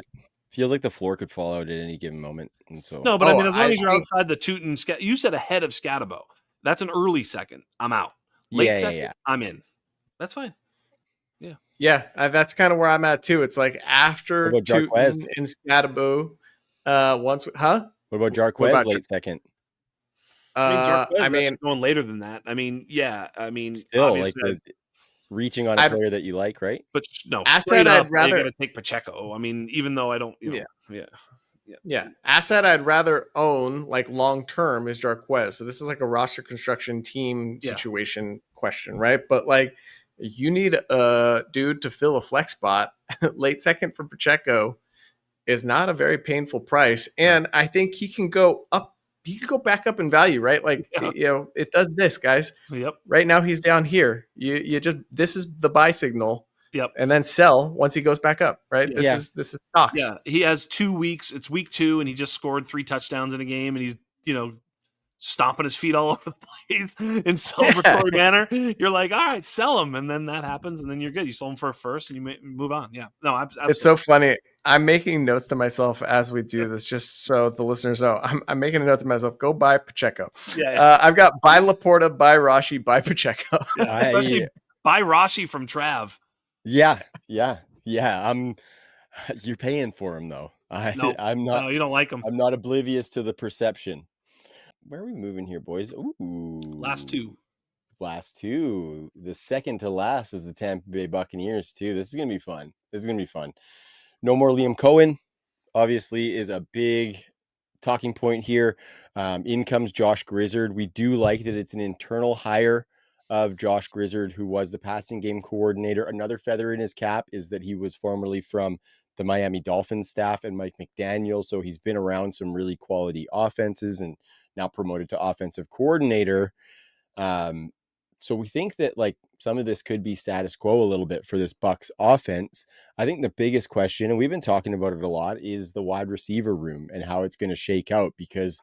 feels like the floor could fall out at any given moment. And so No, but I Oh, mean, as long I as you're think outside the toot and you said ahead of Scatabo. That's an early second. I'm out. Late second, yeah. I'm in. That's fine. Yeah. yeah, that's kind of where I'm at too. It's like What after about Tootin Jarquez? and Scatabo, huh? What about What Jarquez about late second? I mean, I Jarquez, that's mean, going later than that. I mean, yeah. I mean, Still, like, obviously, reaching on a I'd player that you like, right? but no, straight asset up, I'd you got rather to take Pacheco. I mean, even though I don't, yeah. yeah. Yeah. Yeah, asset I'd rather own like long term is Jarquez. So this is like a roster construction team Yeah. situation question, right? But like you need a dude to fill a flex spot. Late second for Pacheco is not a very painful price, No. and I think he can go up. He can go back up in value, right? Like Yeah. it does this, guys. Yep. Right now he's down here. You just this is the buy signal, Yep. and then sell once he goes back up, right? Yeah. This is stocks. Yeah, he has 2 weeks. It's week 2, and he just scored 3 touchdowns in a game, and he's, stomping his feet all over the place in Yeah. celebratory manner. You're like, all right, sell him, and then that happens, and then you're good. You sold him for a first, and you move on. Yeah, no, It's absolutely. so funny. I'm making notes to myself as we do this, just so the listeners know. I'm making a note to myself. Go buy Pacheco. Yeah, I've got buy Laporta, buy Rashee, buy Pacheco. yeah. I Especially buy Rashee from Trav. Yeah. You're paying for him though. No, I'm not no, you don't like him. I'm not oblivious to the perception. Where are we moving here, boys? Last Ooh. 2. Last 2. The second to last is the Tampa Bay Buccaneers too. This is gonna be fun. No more Liam Cohen, obviously, is a big talking point here. In comes Josh Grizzard. We do like that it's an internal hire of Josh Grizzard, who was the passing game coordinator. Another feather in his cap is that he was formerly from the Miami Dolphins staff and Mike McDaniel. So he's been around some really quality offenses and now promoted to offensive coordinator. So we think that like some of this could be status quo a little bit for this Bucs offense. I think the biggest question, and we've been talking about it a lot, is the wide receiver room and how it's going to shake out, because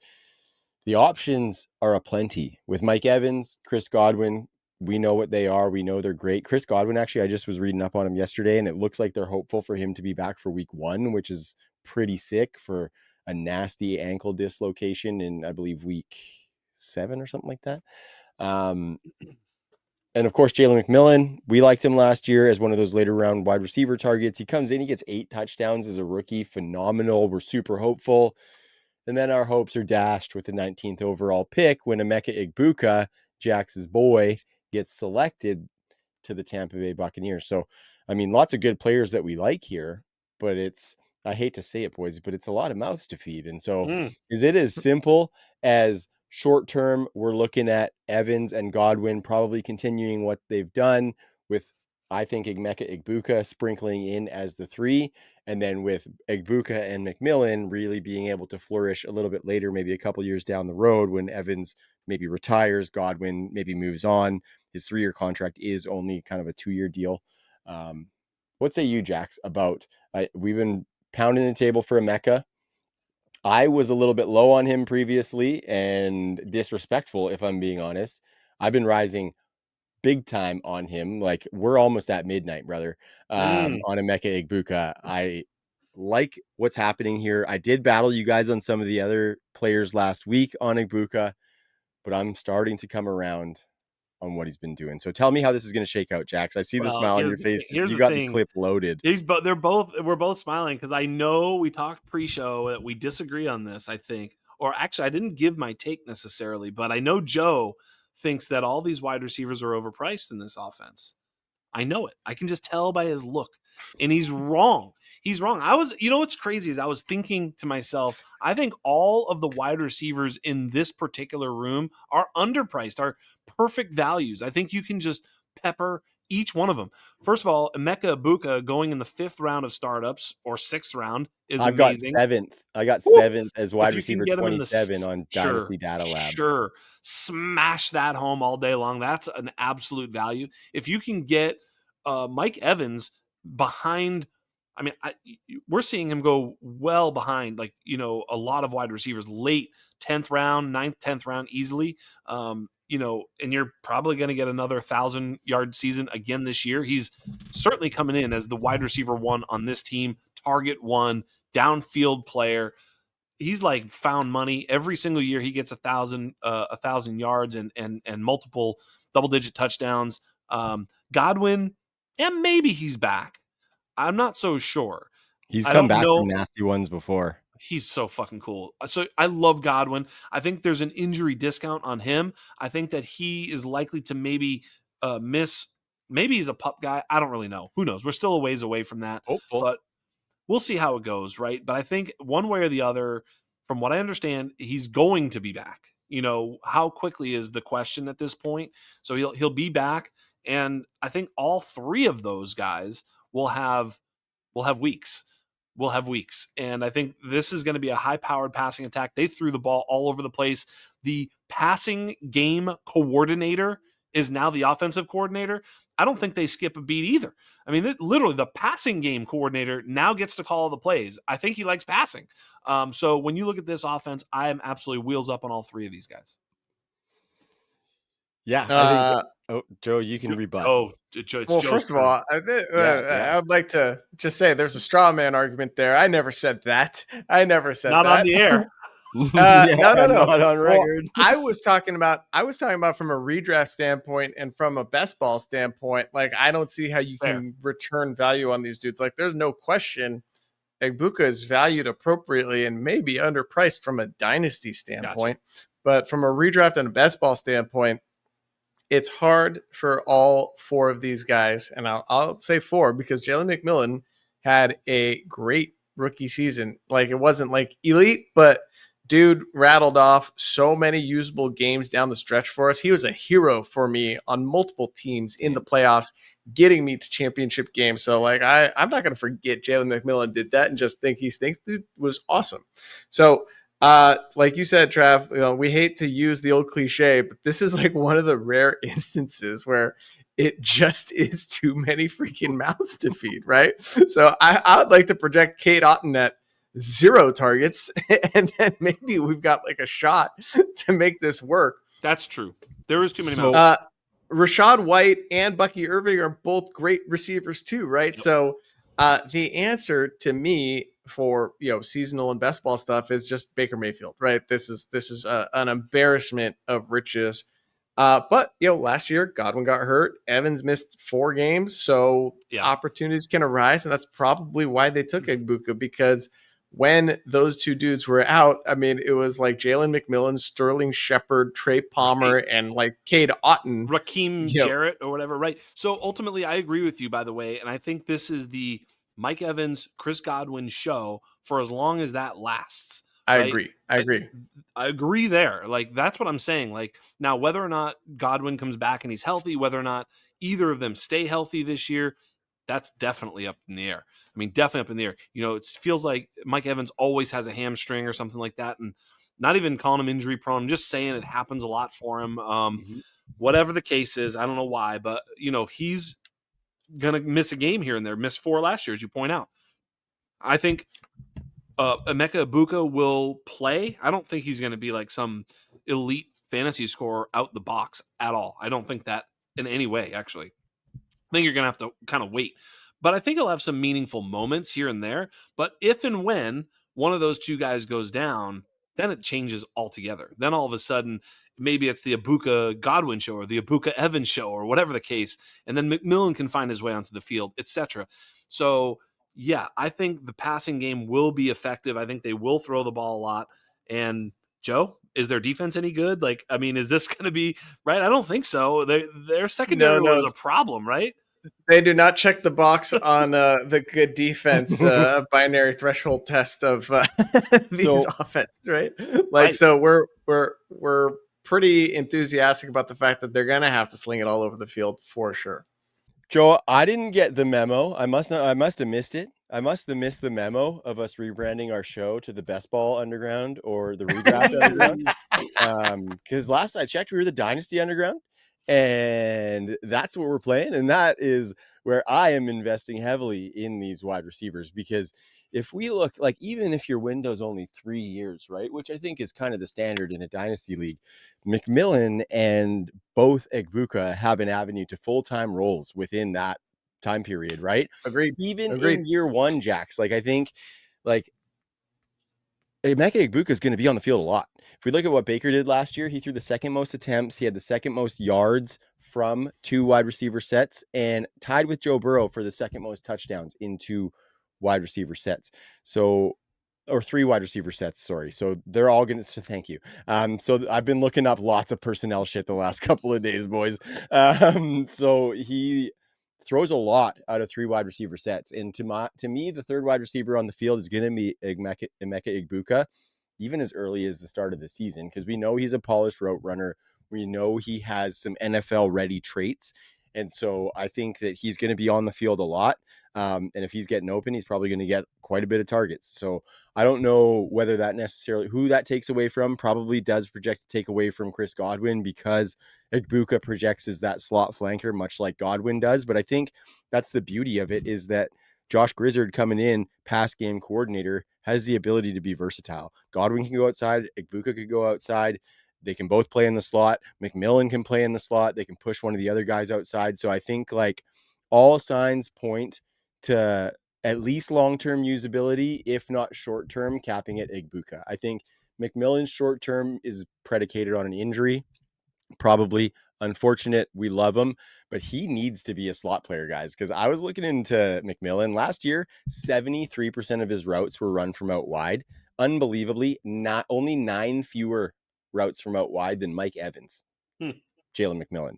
the options are aplenty with Mike Evans, Chris Godwin. We know what they are. We know they're great. Chris Godwin, actually, I just was reading up on him yesterday, and it looks like they're hopeful for him to be back for week 1, which is pretty sick for a nasty ankle dislocation in, I believe, week 7 or something like that. And of course, Jalen McMillan, we liked him last year as one of those later round wide receiver targets. He comes in, he gets 8 touchdowns as a rookie. Phenomenal. We're super hopeful. And then our hopes are dashed with the 19th overall pick when Emeka Egbuka, Jax's boy, gets selected to the Tampa Bay Buccaneers. So, I mean, lots of good players that we like here, but I hate to say it, boys, but it's a lot of mouths to feed. And so, Mm. is it as simple as short term, we're looking at Evans and Godwin probably continuing what they've done with, I think, Emeka Egbuka sprinkling in as the 3, and then with Egbuka and McMillan really being able to flourish a little bit later, maybe a couple years down the road when Evans maybe retires, Godwin maybe moves on. His 3-year contract is only kind of a 2-year deal. What say you, Jax, about we've been pounding the table for Emeka. I was a little bit low on him previously and disrespectful, if I'm being honest. I've been rising big time on him. Like, we're almost at midnight, brother. Mm. On Emeka Egbuka. I like what's happening here. I did battle you guys on some of the other players last week on Egbuka, but I'm starting to come around on what he's been doing. So tell me how this is going to shake out, Jax. I see the Well, smile on your face. here's You the got the thing. clip loaded. We're both smiling because I know we talked pre-show that we disagree on this, I think. Or actually, I didn't give my take necessarily, but I know Joe thinks that all these wide receivers are overpriced in this offense. I know it. I can just tell by his look. And he's wrong. He's wrong. You know what's crazy is I was thinking to myself, I think all of the wide receivers in this particular room are underpriced, are perfect values. I think you can just pepper each one of them. First of all, Emeka Ibuka going in the 5th round of startups or 6th round is I've got amazing. 7th. I got Woo! 7th as If wide you can receiver get him in $27 on sure, Dynasty Data Lab. sure, smash that home all day long. That's an absolute value. If you can get Mike Evans behind, I mean, we're seeing him go well behind, like, a lot of wide receivers late 10th round, 9th, 10th round easily. And you're probably going to get another 1,000-yard season again this year. He's certainly coming in as the wide receiver 1 on this team, target 1, downfield player. He's like found money every single year. He gets 1,000 yards and multiple double-digit touchdowns. Godwin, and maybe he's back. I'm not so sure. He's I come don't back from know. nasty ones before. He's so fucking cool. So I love Godwin. I think there's an injury discount on him. I think that he is likely to maybe miss. Maybe he's a pup guy. I don't really know. Who knows? We're still a ways away from that. Hopeful. But we'll see how it goes, right? But I think one way or the other, from what I understand, he's going to be back. How quickly is the question at this point? So he'll be back, and I think all 3 of those guys will have weeks. We'll have weeks. And I think this is going to be a high-powered passing attack. They threw the ball all over the place. The passing game coordinator is now the offensive coordinator. I don't think they skip a beat either. I mean, literally, the passing game coordinator now gets to call the plays. I think he likes passing. So when you look at this offense, I am absolutely wheels up on all 3 of these guys. Yeah, I think. Oh, Joe, you can rebut. Oh, it's Well, Joe's first of turn. all, Yeah. I would like to just say there's a straw man argument there. I never said that. I never said Not on that. the air. Yeah, No, no, no. not on Well, record. I was talking about from a redraft standpoint and from a best ball standpoint. Like, I don't see how you Fair. can return value on these dudes. Like, there's no question Egbuka is valued appropriately and maybe underpriced from a dynasty standpoint. Gotcha. But from a redraft and a best ball standpoint, it's hard for all 4 of these guys. And I'll say 4 because Jalen McMillan had a great rookie season. Like, it wasn't like elite, but dude rattled off so many usable games down the stretch for us. He was a hero for me on multiple teams in the playoffs, getting me to championship games. So, like, I'm not going to forget Jalen McMillan did that and just think he stinks. Dude was awesome. So, like you said, Trav, we hate to use the old cliche, but this is like one of the rare instances where it just is too many freaking mouths to feed, right? So I would like to project Kate Otten at 0 targets, and then maybe we've got like a shot to make this work. That's true. There is too many So- mouths. Rashad White and Bucky Irving are both great receivers too, right? Yep. So the answer to me for seasonal and best ball stuff is just Baker Mayfield, right? This is an embarrassment of riches. But last year Godwin got hurt. Evans missed 4 games, so Yeah. opportunities can arise, and that's probably why they took Igbukah, because when those two dudes were out, I mean, it was like Jalen McMillan, Sterling Shepard, Trey Palmer, Right. and like Cade Otton. Raheem Jarrett or whatever, right? So ultimately, I agree with you, by the way, and I think this is the Mike Evans, Chris Godwin show for as long as that lasts, I right? agree. I agree. I agree there. Like, that's what I'm saying. Like, now, whether or not Godwin comes back and he's healthy, whether or not either of them stay healthy this year, that's definitely up in the air. I mean, definitely up in the air. It feels like Mike Evans always has a hamstring or something like that, and not even calling him injury prone. I'm just saying it happens a lot for him. Whatever the case is, I don't know why, but he's gonna miss a game here and there. Missed 4 last year, as you point out. I think Emeka Ibuka will play. I don't think he's going to be like some elite fantasy scorer out the box at all. I don't think that in any way, actually. I think you're going to have to kind of wait. But I think he'll have some meaningful moments here and there. But if and when one of those two guys goes down, then it changes altogether. Then all of a sudden, maybe it's the Ibuka Godwin show or the Ibuka Evans show or whatever the case. And then McMillan can find his way onto the field, etc. So yeah, I think the passing game will be effective. I think they will throw the ball a lot. And Joe, is their defense any good? Like, I mean, is this going to be right? I don't think so. Their secondary was No, a problem, right? they do not check the box on the good defense binary threshold test of these So, offenses, right? Like, Right. so we're pretty enthusiastic about the fact that they're gonna have to sling it all over the field for sure. Joe, I didn't get the memo. I must have missed it. I must have missed the memo of us rebranding our show to the Best Ball Underground or the Redraft Underground. Because last I checked, we were the Dynasty Underground, and that's what we're playing, and that is where I am investing heavily in these wide receivers. Because if we look, like, even if your window's only 3 years, right, which I think is kind of the standard in a dynasty league, McMillan and both Egbuka have an avenue to full-time roles within that time period, right? Agreed. Even Agreed. in year 1, Jax, like, I think, like, Emeka Egbuka is going to be on the field a lot. If we look at what Baker did last year, he threw the second most attempts. He had the second most yards from 2 wide receiver sets and tied with Joe Burrow for the second most touchdowns in 2 wide receiver sets. So, or 3 wide receiver sets, sorry. So they're all going to thank you. So I've been looking up lots of personnel shit the last couple of days, boys. So he throws a lot out of 3 wide receiver sets. And to me, the third wide receiver on the field is going to be Emeka Egbuka, even as early as the start of the season, because we know he's a polished route runner. We know he has some NFL ready traits. And so I think that he's going to be on the field a lot. And if he's getting open, he's probably going to get quite a bit of targets. So I don't know whether that necessarily, who that takes away from, probably does project to take away from Chris Godwin, because Egbuka projects as that slot flanker, much like Godwin does. But I think that's the beauty of it, is that Josh Grizzard coming in, pass game coordinator, has the ability to be versatile. Godwin can go outside. Egbuka could go outside. They can both play in the slot. McMillan can play in the slot. They can push one of the other guys outside. So I think, like, all signs point to at least long-term usability, if not short-term, capping at Egbuka. I think McMillan's short-term is predicated on an injury. Probably unfortunate. We love him, but he needs to be a slot player, guys. Because I was looking into McMillan last year, 73% of his routes were run from out wide. Unbelievably, not only 9 fewer routes from out wide than Mike Evans, Jalen McMillan.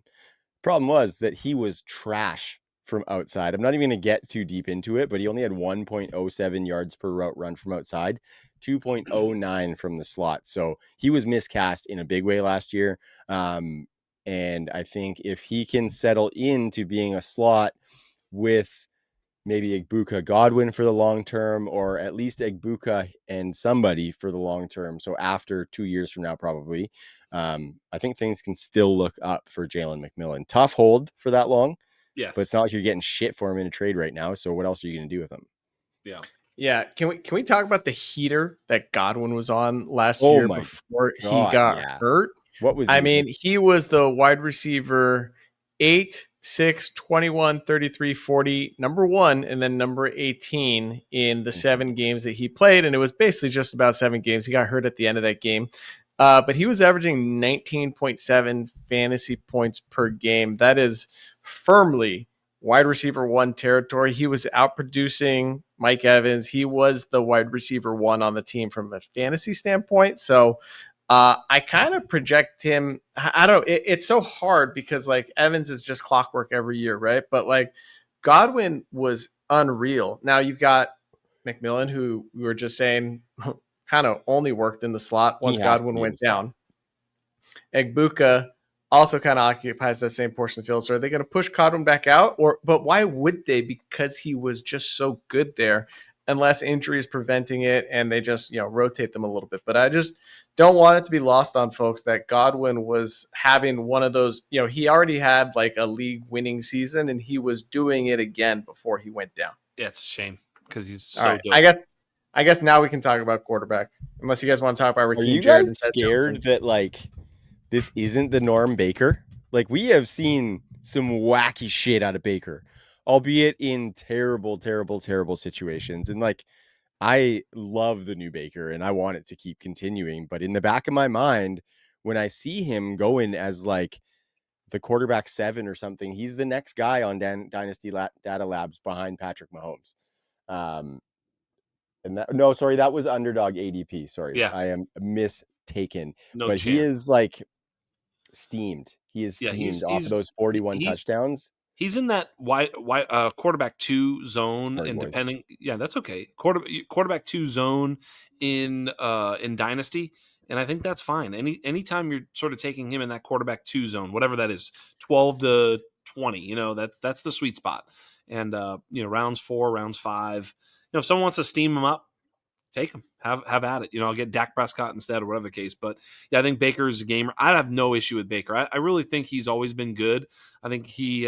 Problem was that he was trash from outside. I'm not even going to get too deep into it, but he only had 1.07 yards per route run from outside, 2.09 from the slot. So he was miscast in a big way last year. And I think if he can settle into being a slot with maybe Egbuka Godwin for the long term, or at least Egbuka and somebody for the long term, so after 2 years from now, probably, I think things can still look up for Jalen McMillan. Tough hold for that long, but it's Yes. not like you're getting shit for him in a trade right now. So what else are you going to do with him? Yeah. Yeah, can we talk about the heater that Godwin was on last Oh year my before he God, got yeah. hurt? What was I he? mean, he was the wide receiver 8, 6, 21, 33, 40, number 1, and then number 18 in the Insane. 7 games that he played. And it was basically just about 7 games. He got hurt at the end of that game. But he was averaging 19.7 fantasy points per game. That is firmly wide receiver one territory. He was outproducing Mike Evans. He was the wide receiver one on the team from a fantasy standpoint. So I kind of project him. I don't know. It's so hard because like Evans is just clockwork every year, right? But like Godwin was unreal. Now you've got McMillan, who we were just saying kind of only worked in the slot He once has to Godwin be in the went slot. down. Egbuka also kind of occupies that same portion of the field. So are they going to push Godwin back out? But why would they? Because he was just so good there, unless injury is preventing it and they just rotate them a little bit. But I just don't want it to be lost on folks that Godwin was having one of those. He already had like a league winning season, and he was doing it again before he went down. Yeah, it's a shame because he's All so right, dope. I guess now we can talk about quarterback. Unless you guys want to talk about Are Raheem you Jarrett guys and Ted scared Johnson. that like this isn't the norm Baker? Like we have seen some wacky shit out of Baker, albeit in terrible, terrible, terrible situations. And like I love the new Baker and I want it to keep continuing. But in the back of my mind, when I see him going as like the quarterback 7 or something, he's the next guy on Dynasty Data Labs behind Patrick Mahomes. Um, and no, sorry, that was underdog ADP. Sorry, Yeah, I am mistaken. no But he chance. is like steamed. He is Yeah, steamed off of those 41 he's touchdowns. he's in that quarterback 2 zone, Sorry, and boys. depending, yeah, that's okay. Quarterback 2 zone in Dynasty, and I think that's fine. Anytime you're sort of taking him in that quarterback 2 zone, whatever that is, 12 to 20, that's the sweet spot. And rounds 4, rounds 5, if someone wants to steam him up, take him. Have at it. I'll get Dak Prescott instead or whatever the case. But yeah, I think Baker's a gamer. I have no issue with Baker. I really think he's always been good. I think Me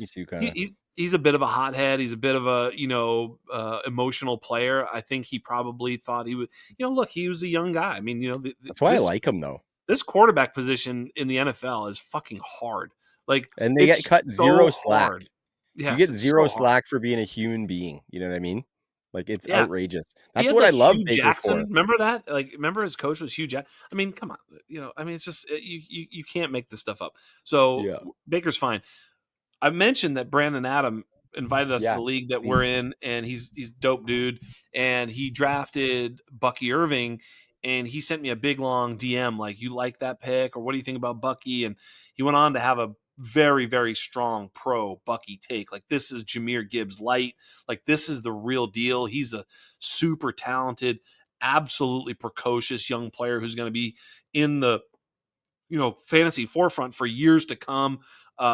too, kind of. he's a bit of a hothead. He's a bit of a emotional player. I think he probably thought he would. Look, he was a young guy. I mean, That's why I like him though. this quarterback position in the NFL is fucking hard. Like And they get it's cut zero so slack. hard. You Yes, get it's zero so hard. slack for being a human being. You know what I mean? Like it's Yeah. outrageous. He That's had what I that love Hugh Baker Jackson. for. Remember that? Like, remember his coach was Hugh Jackson. I mean, come on. I mean, it's just you can't make this stuff up. So Yeah. Baker's fine. I mentioned that Brandon Adam invited us to Yeah. the league that we're in, and he's dope dude. And he drafted Bucky Irving, and he sent me a big long DM like, "You like that pick, or what do you think about Bucky?" And he went on to have a very, very strong pro Bucky take. Like, this is Jahmyr Gibbs light. Like, this is the real deal. He's a super talented, absolutely precocious young player who's going to be in the fantasy forefront for years to come.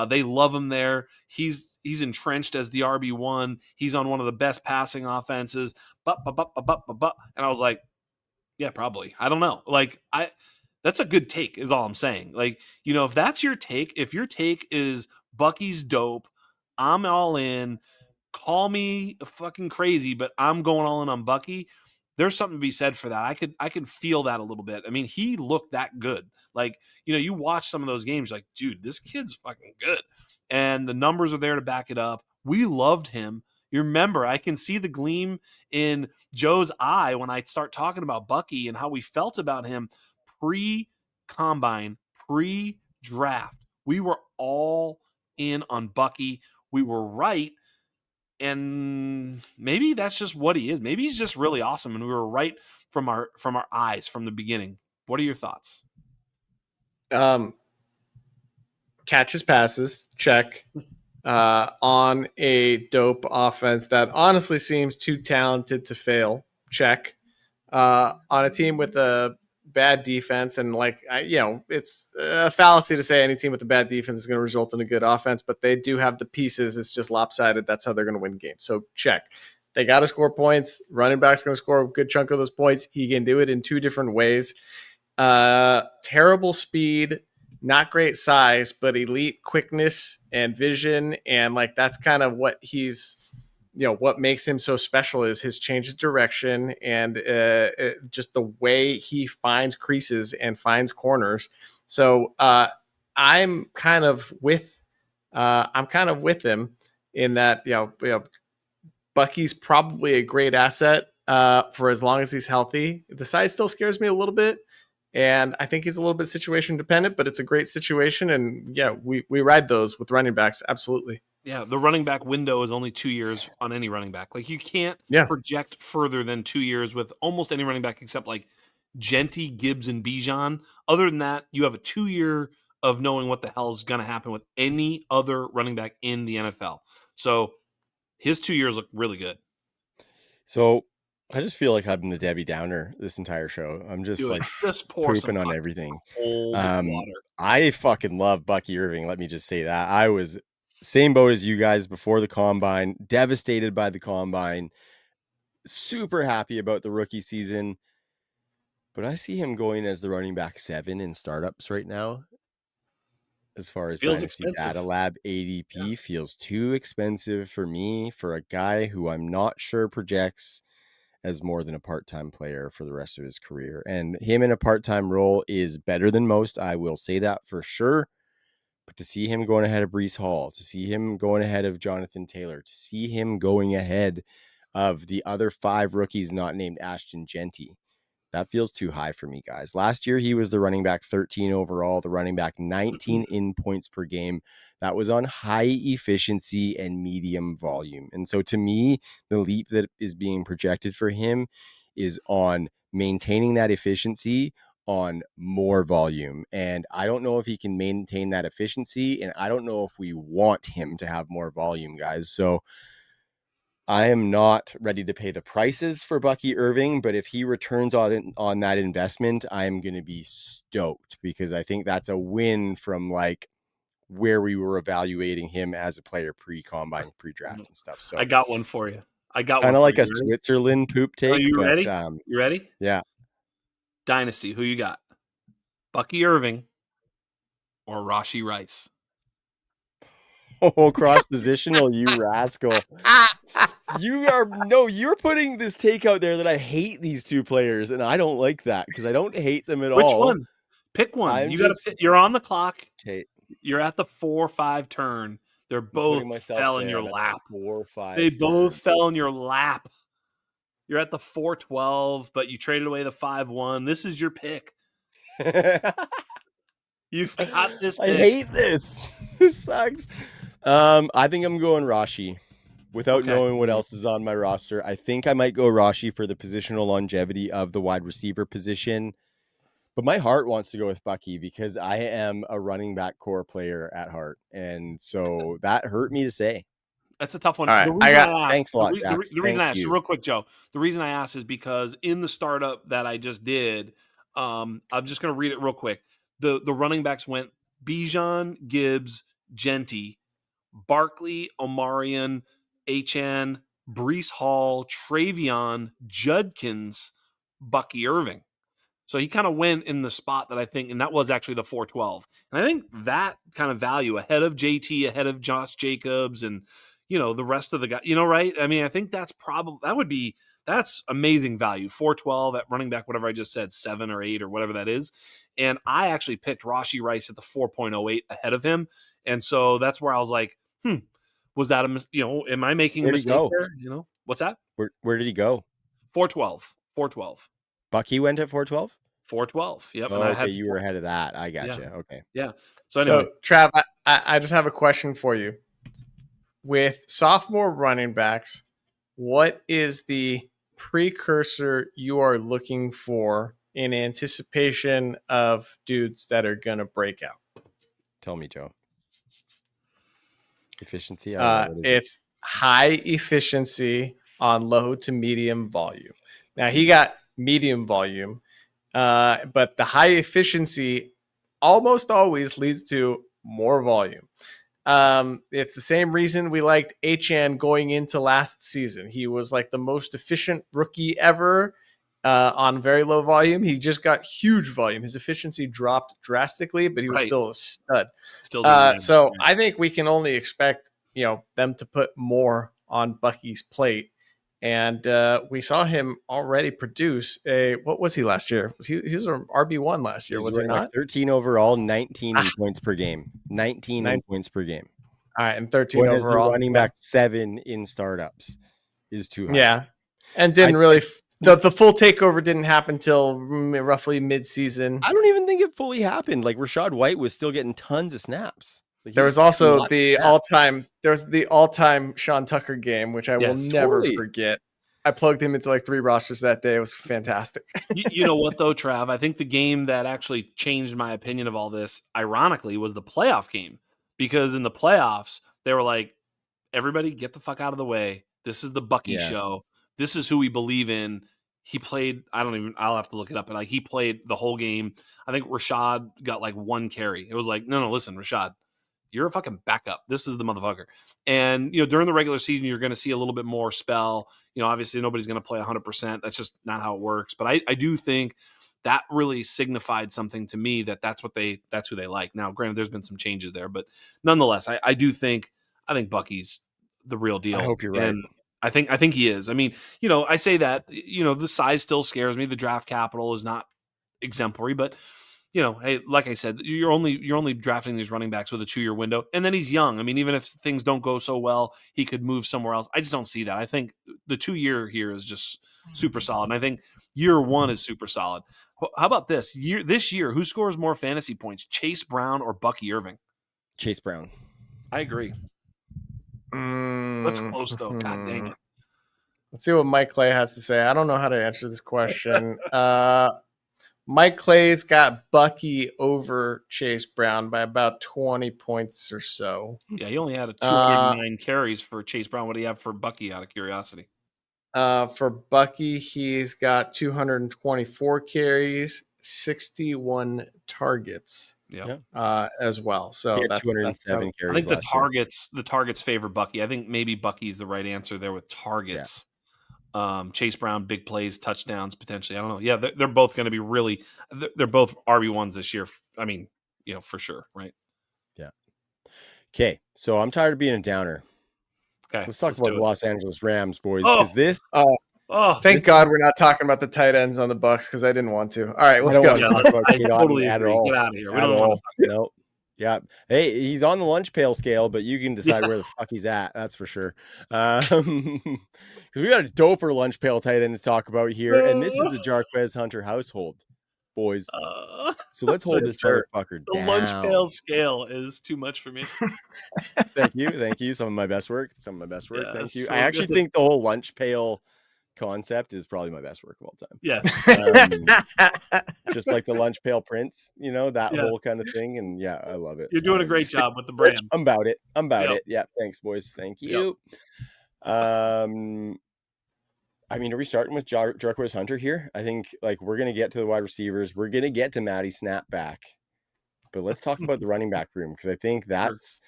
They love him there. He's entrenched as the RB1. He's on one of the best passing offenses. And I was like, yeah, probably. I don't know. Like that's a good take is all I'm saying. Like, if that's your take, if your take is Bucky's dope, I'm all in. Call me fucking crazy, but I'm going all in on Bucky. There's something to be said for that. I could feel that a little bit. I mean, he looked that good. Like, you watch some of those games, like, dude, this kid's fucking good. And the numbers are there to back it up. We loved him. You remember, I can see the gleam in Joe's eye when I start talking about Bucky and how we felt about him pre-combine, pre-draft. We were all in on Bucky. We were right, and maybe that's just what he is. Maybe he's just really awesome, and we were right from our eyes from the beginning. What are your thoughts? Catches passes, check. On a dope offense that honestly seems too talented to fail, check. On a team with a bad defense, and it's a fallacy to say any team with a bad defense is going to result in a good offense, but they do have the pieces. It's just lopsided. That's how they're going to win games. So check. They got to score points. Running back's going to score a good chunk of those points. He can do it in 2 different ways. Terrible speed, not great size, but elite quickness and vision. And like, that's kind of what he's, what makes him so special is his change of direction and just the way he finds creases and finds corners. So I'm kind of with him in that, Bucky's probably a great asset for as long as he's healthy. The size still scares me a little bit. And I think he's a little bit situation dependent, but it's a great situation. And yeah, we ride those with running backs. Absolutely. Yeah, the running back window is only 2 years on any running back. Like, you can't Yeah. project further than 2 years with almost any running back except, like, Genty, Gibbs, and Bijan. Other than that, you have a 2-year of knowing what the hell is gonna happen with any other running back in the NFL. So, his 2 years look really good. So, I just feel like I'm the Debbie Downer this entire show. I'm just, Do it. like, Just pour some pooping on fucking everything. cold water. I fucking love Bucky Irving, let me just say that. I was same boat as you guys before the combine, devastated by the combine, super happy about the rookie season, but I see him going as the running back 7 in startups right now. As far as Feels Dynasty Data expensive. Lab Yeah. ADP feels too expensive for me, for a guy who I'm not sure projects as more than a part-time player for the rest of his career. And him in a part-time role is better than most. I will say that for sure. But to see him going ahead of Breece Hall, to see him going ahead of Jonathan Taylor, to see him going ahead of the other 5 rookies not named Ashton Genty, that feels too high for me, guys. Last year, he was the running back 13 overall, the running back 19 in points per game. That was on high efficiency and medium volume. And so to me, the leap that is being projected for him is on maintaining that efficiency on more volume. And I don't know if he can maintain that efficiency. And I don't know if we want him to have more volume, guys. So I am not ready to pay the prices for Bucky Irving, but if he returns on that investment, I'm going to be stoked because I think that's a win from like where we were evaluating him as a player pre-combine, pre-draft and stuff. I So got one for you. I got one kind of for like you. a You ready? Switzerland poop Are take, you but ready? You ready? yeah. Dynasty, who you got? Bucky Irving or Rashee Rice? Oh, cross positional, you rascal. You're putting this take out there that I hate these 2 players, and I don't like that because I don't hate them at Which all. one? Pick one. I'm You got to just pick. You're on the clock. okay. You're at the 4-5 turn. They're I'm putting both myself fell in there. your I'm at the lap. 4-5 They both turn. fell in your lap. You're at the 4-12, but you traded away the 5-1. This is your pick. You've got this I pick. hate this. This sucks. I think I'm going Rashee without Okay. knowing what else is on my roster. I think I might go Rashee for the positional longevity of the wide receiver position. But my heart wants to go with Bucky because I am a running back core player at heart. And so that hurt me to say. That's a tough one. All right. The reason I asked, Thanks a lot, Jax. the reason Thank I asked, so you. real quick, Joe, the reason I asked is because in the startup that I just did, I'm just going to read it real quick. The running backs went Bijan, Gibbs, Genty, Barkley, Omarion, HN, Brees Hall, Travion, Judkins, Bucky Irving. So he kind of went in the spot that I think, and that was actually the 412. And I think that kind of value ahead of JT, ahead of Josh Jacobs, and the rest of the guy, right? I mean, I think that's probably that's amazing value. 412 at running back, whatever I just said, 7 or 8 or whatever that is. And I actually picked Rashee Rice at the 4.08 ahead of him. And so that's where I was like, was that am I making a Where'd he mistake go? there? What's that? Where did he go? 412. 412. Bucky went at 412? 412. Yep. And Oh, I okay. had You were ahead of that. I yeah. gotcha. Okay. Yeah. So anyway, So, Trav, I just have a question for you. With sophomore running backs, what is the precursor you are looking for in anticipation of dudes that are going to break out? Tell me, Joe. Efficiency? I don't know. What is it? It's high efficiency on low to medium volume. Now, he got medium volume, but the high efficiency almost always leads to more volume. It's the same reason we liked HN going into last season. He was like the most efficient rookie ever on very low volume. He just got huge volume. His efficiency dropped drastically, but he was right. still a stud. Still doing damage. So Right. I think we can only expect them to put more on Bucky's plate. And we saw him already produce what was he last year? He was an RB1 last year, He's was he running back not? 13 overall, 19 in points per game. 19 in Nine, points per game. all right, and 13 Going as the overall. running Yeah. back 7 in startups is too high. Yeah. And I didn't really The full takeover didn't happen till roughly mid-season. I don't even think it fully happened. Like Rachaad White was still getting tons of snaps. Like, he There was was getting also lots of snaps. there's the all-time Sean Tucker game, which I will Yes. never Totally. forget. I plugged him into like 3 rosters that day. It was fantastic. You know what though, Trav? I think the game that actually changed my opinion of all this, ironically, was the playoff game. Because in the playoffs, they were like, everybody get the fuck out of the way. This is the Bucky Yeah. show. This is who we believe in. He played, I'll have to look it up, but like he played the whole game. I think Rashad got like 1 carry. It was like, no, listen, Rashad, you're a fucking backup. This is the motherfucker. And, during the regular season, you're going to see a little bit more spell. Obviously nobody's going to play 100%. That's just not how it works. But I do think that really signified something to me that's who they like. Now, granted, there's been some changes there, but nonetheless, I think Bucky's the real I deal. hope you're right. And I think he is. I mean, I say that, the size still scares me. The draft capital is not exemplary, but hey, like I said, you're only drafting these running backs with a 2-year window, and then he's young. I mean, even if things don't go so well, he could move somewhere else. I just don't see that. I think the 2-year here is just super solid, and I think year 1 is super solid. How about this year? Who scores more fantasy points, Chase Brown or Bucky Irving? Chase Brown. I agree. That's close though. God dang it. Let's see what Mike Clay has to say. I don't know how to answer this question. Mike Clay's got Bucky over Chase Brown by about 20 points or so. Yeah, he only had 209 carries for Chase Brown. What do you have for Bucky, out of curiosity? For Bucky, he's got 224 carries, 61 targets. As well. So that's 207 carries. I think the targets favor Bucky. I think maybe Bucky's the right answer there with targets. Chase Brown, big plays, touchdowns, potentially. I don't know. Yeah, they're both going to be they're both RB1s this year. I mean, for sure, right? Yeah. Okay, so I'm tired of being a downer. Okay, let's talk about the Los Angeles Rams, boys, because thank God we're not talking about the tight ends on the Bucs, because I didn't want to. All right, let's go. I totally agree. Get out of here. We don't want to talk about No. Yeah. Hey, he's on the lunch pail scale, but you can decide where the fuck he's at. That's for sure. Because we got a doper lunch pail tight end to talk about here. And this is the Jarquez Hunter household, boys. So let's hold this motherfucker down. The lunch pail scale is too much for me. Thank you. Some of my best work. Yeah, thank you. so I actually think the whole lunch pail concept is probably my best work of all time. Yeah. Just like the lunch pail prints, that whole kind of thing. And yeah, I love it. You're doing a great job with the brand. I'm about it. Yeah. Thanks, boys. Thank you. I mean, are we starting with Jarquez Hunter here? I think we're going to get to the wide receivers. We're going to get to Matty Snapback, but let's talk about the running back room, because I think that's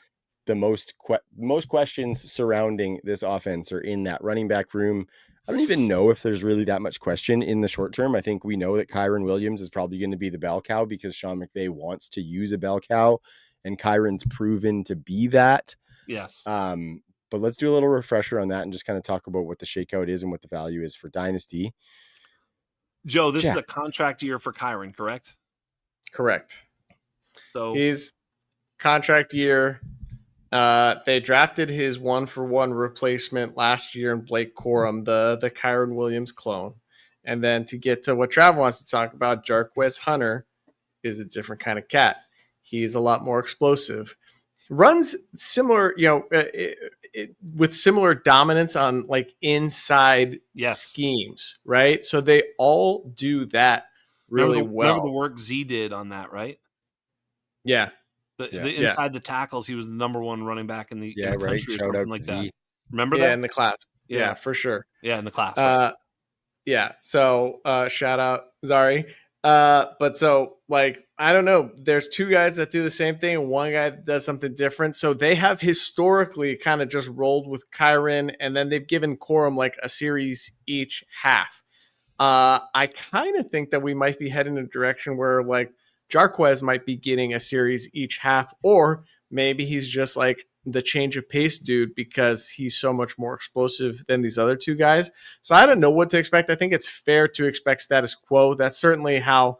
the most questions surrounding this offense are in that running back room. I don't even know if there's really that much question in the short term. I think we know that Kyren Williams is probably going to be the bell cow, because Sean McVay wants to use a bell cow, and Kyren's proven to be that. Yes. But let's do a little refresher on that and just kind of talk about what the shakeout is and what the value is for Dynasty. Joe, this is a contract year for Kyren, correct? Correct. So he's contract year. They drafted his 1-for-1 replacement last year in Blake Corum, the Kyren Williams clone. And then to get to what Trav wants to talk about, Jarquez Hunter is a different kind of cat. He's a lot more explosive. Runs similar, with similar dominance on inside schemes, right? So they all do that really well. Remember the work Z did on that, right? Yeah. The inside the tackles, he was the number 1 running back in the country or something like that. Remember that? Yeah, in the class. Yeah, for sure. Yeah, in the class. Right? Yeah. So shout out Zari. But so I don't know. There's 2 guys that do the same thing, and 1 guy that does something different. So they have historically kind of just rolled with Kyren, and then they've given Corum a series each half. I kind of think that we might be heading in a direction where Jarquez might be getting a series each half, or maybe he's just the change of pace dude because he's so much more explosive than these other 2 guys. So I don't know what to expect. I think it's fair to expect status quo. That's certainly how,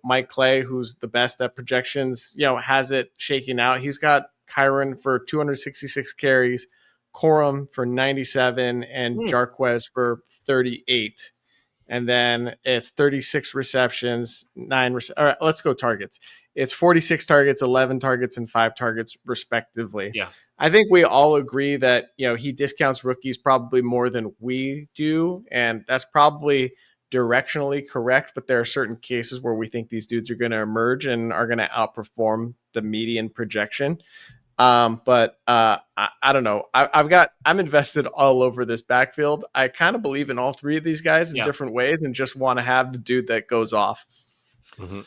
Mike Clay, who's the best at projections, has it shaking out. He's got Kyren for 266 carries, Corum for 97, and Jarquez for 38. And then it's 36 receptions, all right, let's go targets. It's 46 targets, 11 targets, and 5 targets, respectively. Yeah. I think we all agree that, he discounts rookies probably more than we do. And that's probably directionally correct. But there are certain cases where we think these dudes are going to emerge and are going to outperform the median projection. But I don't know. I'm invested all over this backfield. I kind of believe in all three of these guys in different ways, and just want to have the dude that goes off. Mm-hmm.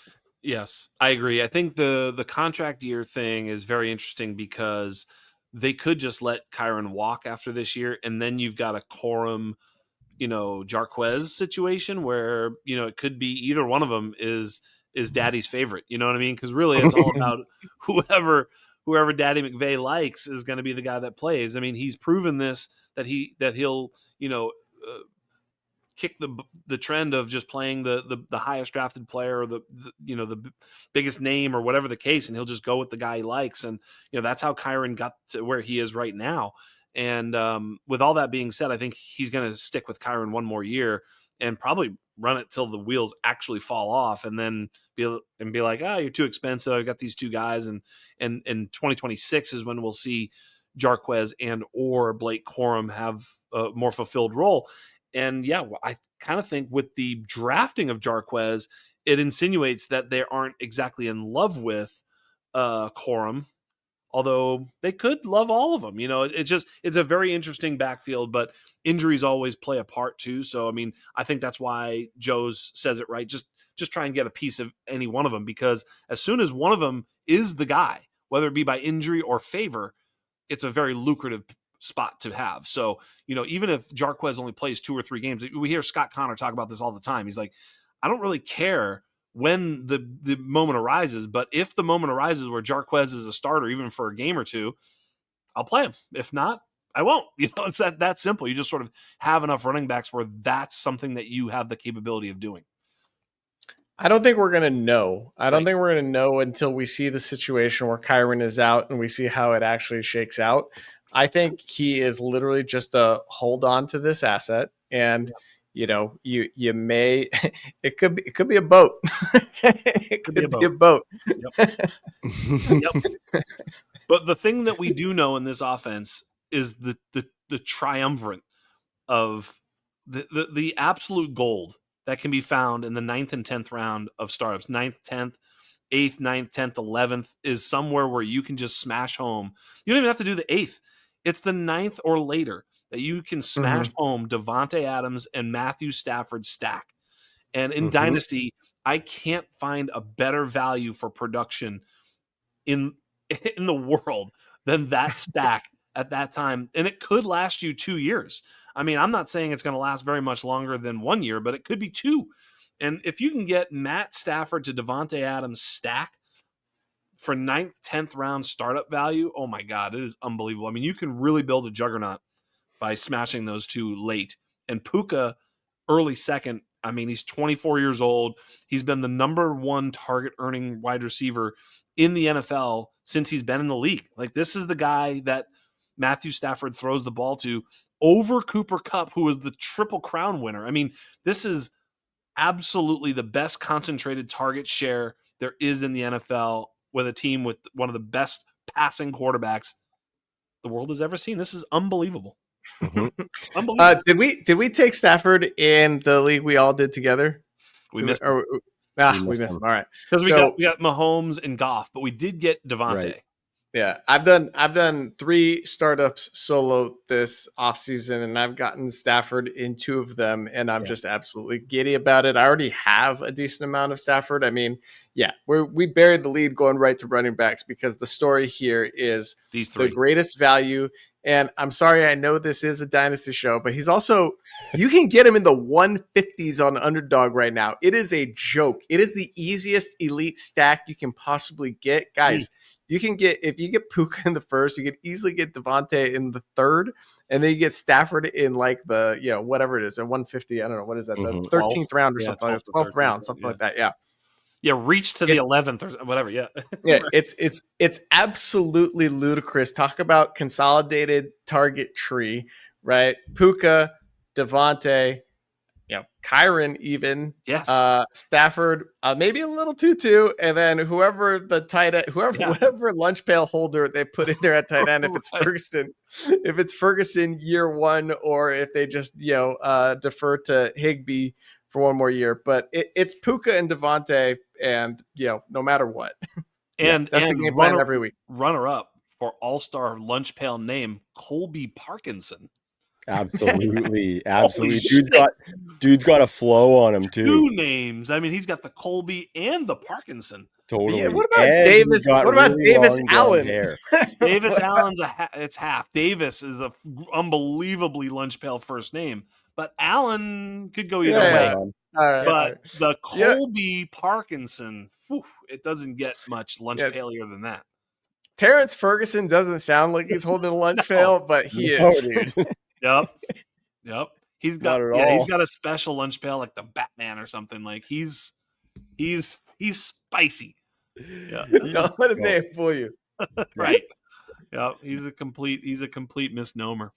Yes, I agree. I think the contract year thing is very interesting because they could just let Kyron walk after this year, and then you've got a Corum, Jarquez situation where it could be either one of them is daddy's favorite. You know what I mean? Because really, it's all about whoever Daddy McVay likes is going to be the guy that plays. I mean, he's proven this that he'll kick the trend of just playing the highest drafted player, or the biggest name, or whatever the case, and he'll just go with the guy he likes. And that's how Kyron got to where he is right now. And with all that being said, I think he's going to stick with Kyron one more year and probably run it till the wheels actually fall off, and then be like, you're too expensive. I've got these two guys, and 2026 is when we'll see Jarquez and or Blake Corum have a more fulfilled role. And yeah, I kind of think with the drafting of Jarquez, it insinuates that they aren't exactly in love with Corum, although they could love all of them. It's a very interesting backfield, but injuries always play a part too. So, I mean, I think that's why Joe's says it right. Just try and get a piece of any one of them, because as soon as one of them is the guy, whether it be by injury or favor, it's a very lucrative spot to have. So, even if Jarquez only plays 2 or 3 games, we hear Scott Connor talk about this all the time. He's like, I don't really care when the moment arises, but if the moment arises where Jarquez is a starter, even for a game or two, I'll play him. If not, I won't. It's that simple. You just sort of have enough running backs where that's something that you have the capability of doing. I don't think we're going to know. I don't Right. think we're going to know until we see the situation where Kyron is out and we see how it actually shakes out. I think he is literally just a hold on to this asset, and you may it could be a boat. It could be a boat. Yep. Yep. But the thing that we do know in this offense is the triumvirate of the absolute gold that can be found in the 9th and 10th round of startups. 9th, 10th, 8th, 9th, 10th, 11th is somewhere where you can just smash home. You don't even have to do the 8th. It's the 9th or later that you can smash home Devontae Adams and Matthew Stafford stack. And in Dynasty, I can't find a better value for production in the world than that stack at that time. And it could last you 2 years. I mean, I'm not saying it's going to last very much longer than 1 year, but it could be 2. And if you can get Matt Stafford to Devontae Adams stack for 9th, 10th round startup value, oh my God, it is unbelievable. I mean, you can really build a juggernaut by smashing those two late. And Puka, early second, I mean, he's 24 years old. He's been the number 1 target earning wide receiver in the NFL since he's been in the league. Like, this is the guy that Matthew Stafford throws the ball to over Cooper Kupp, who is the Triple Crown winner. I mean, this is absolutely the best concentrated target share there is in the NFL, with a team with one of the best passing quarterbacks the world has ever seen. This is unbelievable. Unbelievable. Did we take Stafford in the league we all did together? We missed him. We missed him. All right, because we got Mahomes and Goff, but we did get Devontae. Right. Yeah, I've done 3 startups solo this offseason, and I've gotten Stafford in 2 of them, and I'm just absolutely giddy about it. I already have a decent amount of Stafford. I mean, yeah, we buried the lead going right to running backs, because the story here is these 3, the greatest value. And I'm sorry, I know this is a dynasty show, but he's also, you can get him in the 150s on Underdog right now. It is a joke. It is the easiest elite stack you can possibly get, guys. You can get, if you get Puka in the first, you can easily get Devontae in the 3rd, and then you get Stafford in like the, whatever it is, at 150. I don't know, what is that, the 13th round or something, 12th round, something like that. Yeah, reach to the 11th or whatever. Yeah, it's absolutely ludicrous. Talk about consolidated target tree, right? Puka, Devontae, Kyron even. Yes. Stafford, maybe a little Tutu, and then whoever the tight end, whatever lunch pail holder they put in there at tight end, if it's Right. Ferguson year one, or if they just defer to Higbee for one more year. But it's Puka and Devontae, and no matter what, And that's the game plan every week. Runner up for all-star lunch pail name, Colby Parkinson. Absolutely. Holy Dude's got a flow on him too. 2 names. I mean, he's got the Colby and the Parkinson. Totally. Yeah, what about Davis? What about really Davis long Allen? hair. Davis Allen's it's half. Davis is a unbelievably lunch pail first name, but Allen could go either way. All right, but the Colby Parkinson, it doesn't get much lunch pailier than that. Terrance Ferguson doesn't sound like he's holding a lunch pail, but he is. Dude. Yep. He's got a special lunch pail like the Batman or something. Like he's spicy. Yeah. Don't let his name fool you. Right. Yeah. He's a complete misnomer.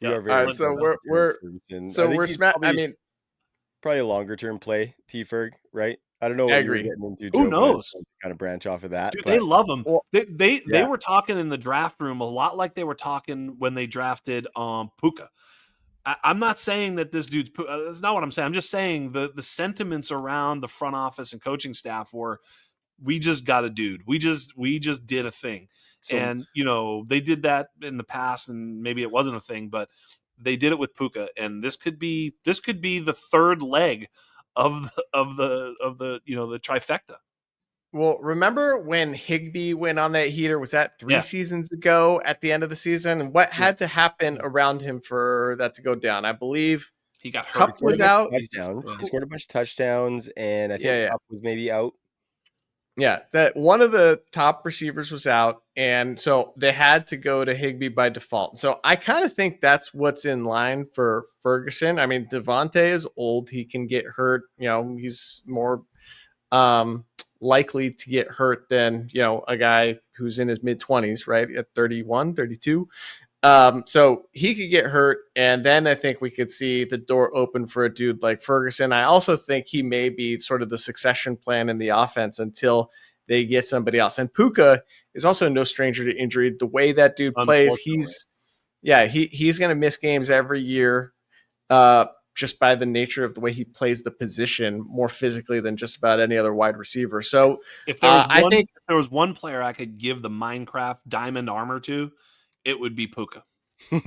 Yeah. All right. So we're I mean, probably a longer term play, T-Ferg, right? I don't know what I you're agree. getting into. Who knows? Kind of branch off of that. Dude, they love him. Well, they were talking in the draft room a lot like they were talking when they drafted Puka. I'm not saying that this dude's that's not what I'm saying. I'm just saying the sentiments around the front office and coaching staff were, we just got a dude. We just did a thing. And they did that in the past and maybe it wasn't a thing, but they did it with Puka, and this could be the third leg of the trifecta. Well, remember when Higbee went on that heater? Was that 3 seasons ago at the end of the season? And what had to happen around him for that to go down? I believe he got hurt. Cup was out. He scored a bunch of touchdowns, and I think Cup was maybe out. Yeah, that one of the top receivers was out, and so they had to go to Higbee by default. So I kind of think that's what's in line for Ferguson. I mean, Devontae is old; he can get hurt. He's more likely to get hurt than a guy who's in his mid-20s, right, at 31, 32. So he could get hurt, and then I think we could see the door open for a dude like Ferguson. I also think he may be sort of the succession plan in the offense until they get somebody else. And Puka is also no stranger to injury. The way that dude plays, he's going to miss games every year, just by the nature of the way he plays the position more physically than just about any other wide receiver. So if there was one player I could give the Minecraft diamond armor to, it would be Puka. I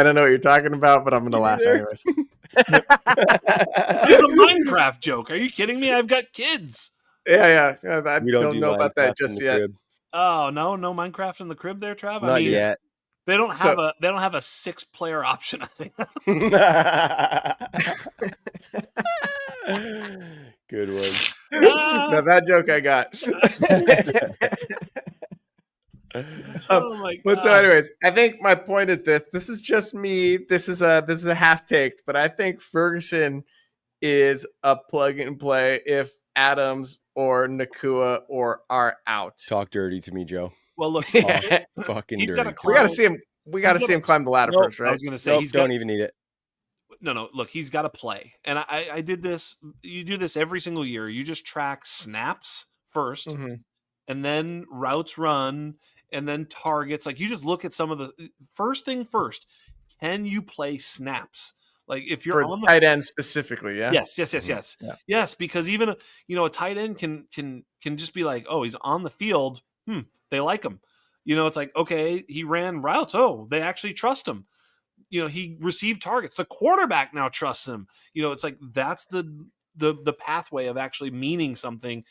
don't know what you're talking about, but I'm going to laugh anyways. It's a Minecraft joke. Are you kidding me? I've got kids. Yeah. I don't know about that just yet. Crib. Oh, no Minecraft in the crib there, Trav? Not yet. They don't have a 6-player option, I think. Good one. Now that joke I got. Oh my God. But so anyways, I think my point is this is just me. This is a half take, but I think Ferguson is a plug and play if Adams or Nakua are out. Talk dirty to me, Joe. Well, look, fucking he's dirty. We got to see him. We got to see him climb the ladder first, right? I was going to say don't even need it. No. Look, he's got to play, and I did this. You do this every single year. You just track snaps first, and then routes run, and then targets. Like you just look at some of the first thing first. Can you play snaps? Like if you're on the tight end specifically, yeah. Yes, because even a tight end can just be like, oh, he's on the field. They like him. It's like, okay, he ran routes. Oh, they actually trust him. He received targets. The quarterback now trusts him. It's like that's the pathway of actually meaning something.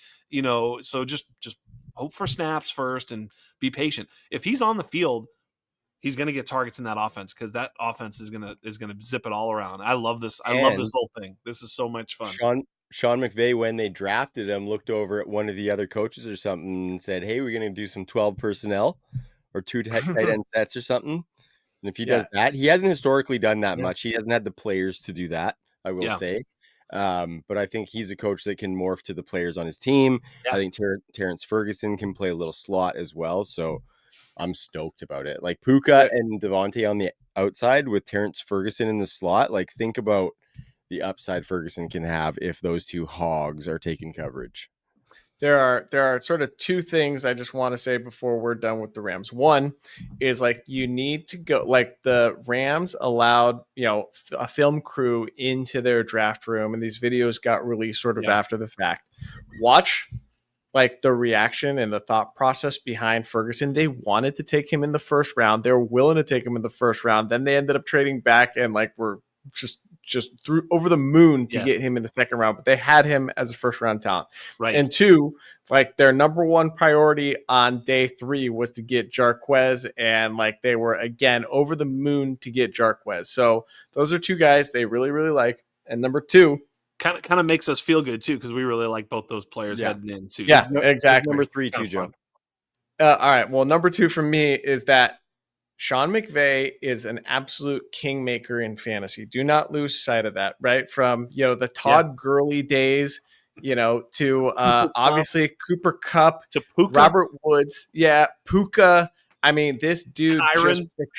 So just hope for snaps first and be patient. If he's on the field, he's going to get targets in that offense because that offense is gonna zip it all around. I love this. I love this whole thing. This is so much fun. Sean McVay, when they drafted him, looked over at one of the other coaches or something and said, "Hey, we're going to do some 12 personnel or 2 tight end sets or something." And if he does that, he hasn't historically done that much. He hasn't had the players to do that, I will say. But I think he's a coach that can morph to the players on his team. I think Terrance Ferguson can play a little slot as well. So I'm stoked about it. Like Puka and Devontae on the outside with Terrance Ferguson in the slot. Like think about the upside Ferguson can have if those two hogs are taking coverage. There are sort of two things I just want to say before we're done with the Rams. One is like you need to go like the Rams allowed, a film crew into their draft room and these videos got released sort of after the fact. Watch like the reaction and the thought process behind Ferguson. They wanted to take him in the first round. They were willing to take him in the first round. Then they ended up trading back and like were just threw over the moon to get him in the second round, but they had him as a first round talent. Right. And two, like their number one priority on day 3 was to get Jarquez, and like they were again over the moon to get Jarquez. So those are two guys they really, really like. And number 2, kind of makes us feel good too because we really like both those players heading in too. Yeah, exactly. Number 3 too, Joe. All right. Well, number 2 for me is that Sean McVay is an absolute kingmaker in fantasy. Do not lose sight of that, right? From, the Todd Gurley days, to obviously Cooper Kupp, to Puka. Robert Woods. Yeah, Puka. I mean, this dude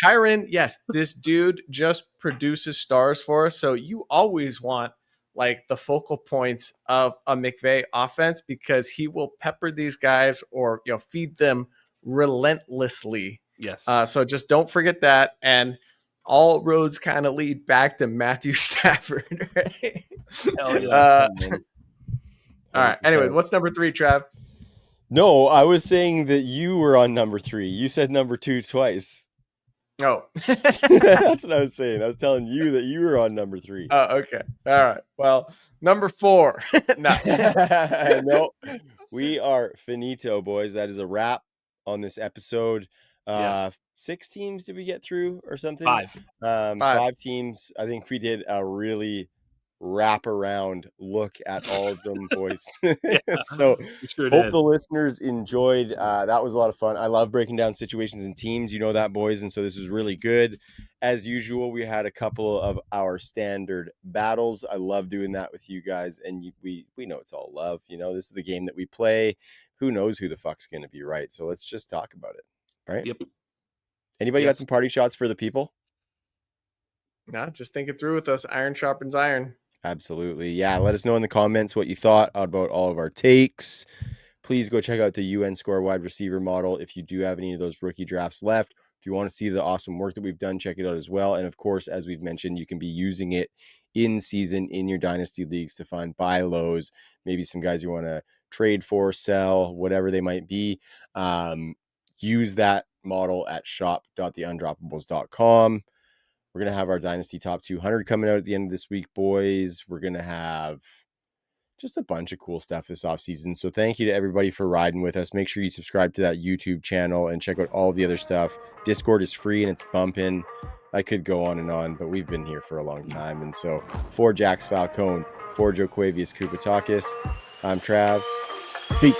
Kyron, yes, this dude just produces stars for us. So you always want like the focal points of a McVay offense because he will pepper these guys or, feed them relentlessly. Yes. So just don't forget that. And all roads kind of lead back to Matthew Stafford. Right? Hell yeah. All right. Anyways, what's number 3, Trav? No, I was saying that you were on number 3. You said number 2 twice. Oh, that's what I was saying. I was telling you that you were on number 3. Oh, okay. All right. Well, number 4. No, we are finito, boys. That is a wrap on this episode. 6 teams did we get through or something? 5. 5 teams. I think we did a really wrap around look at all of them, boys. So hope the listeners enjoyed. That was a lot of fun. I love breaking down situations and teams, that, boys, and so this was really good. As usual, we had a couple of our standard battles. I love doing that with you guys, and we know it's all love. This is the game that we play. Who knows who the fuck's going to be right? So let's just talk about it. All right. Yep. Anybody got some party shots for the people? No, just think it through with us. Iron sharpens iron. Absolutely. Yeah. Let us know in the comments what you thought about all of our takes. Please go check out the UN Score wide receiver model if you do have any of those rookie drafts left. If you want to see the awesome work that we've done, check it out as well. And of course, as we've mentioned, you can be using it in season in your dynasty leagues to find buy lows, maybe some guys you want to trade for, sell, whatever they might be. Use that model at shop.theundroppables.com. We're going to have our Dynasty Top 200 coming out at the end of this week, boys. We're going to have just a bunch of cool stuff this offseason. So thank you to everybody for riding with us. Make sure you subscribe to that YouTube channel and check out all the other stuff. Discord is free and it's bumping. I could go on, but we've been here for a long time. And so for Jax Falcone, for Joe Quavius Kupatakis, I'm Trav. Peace.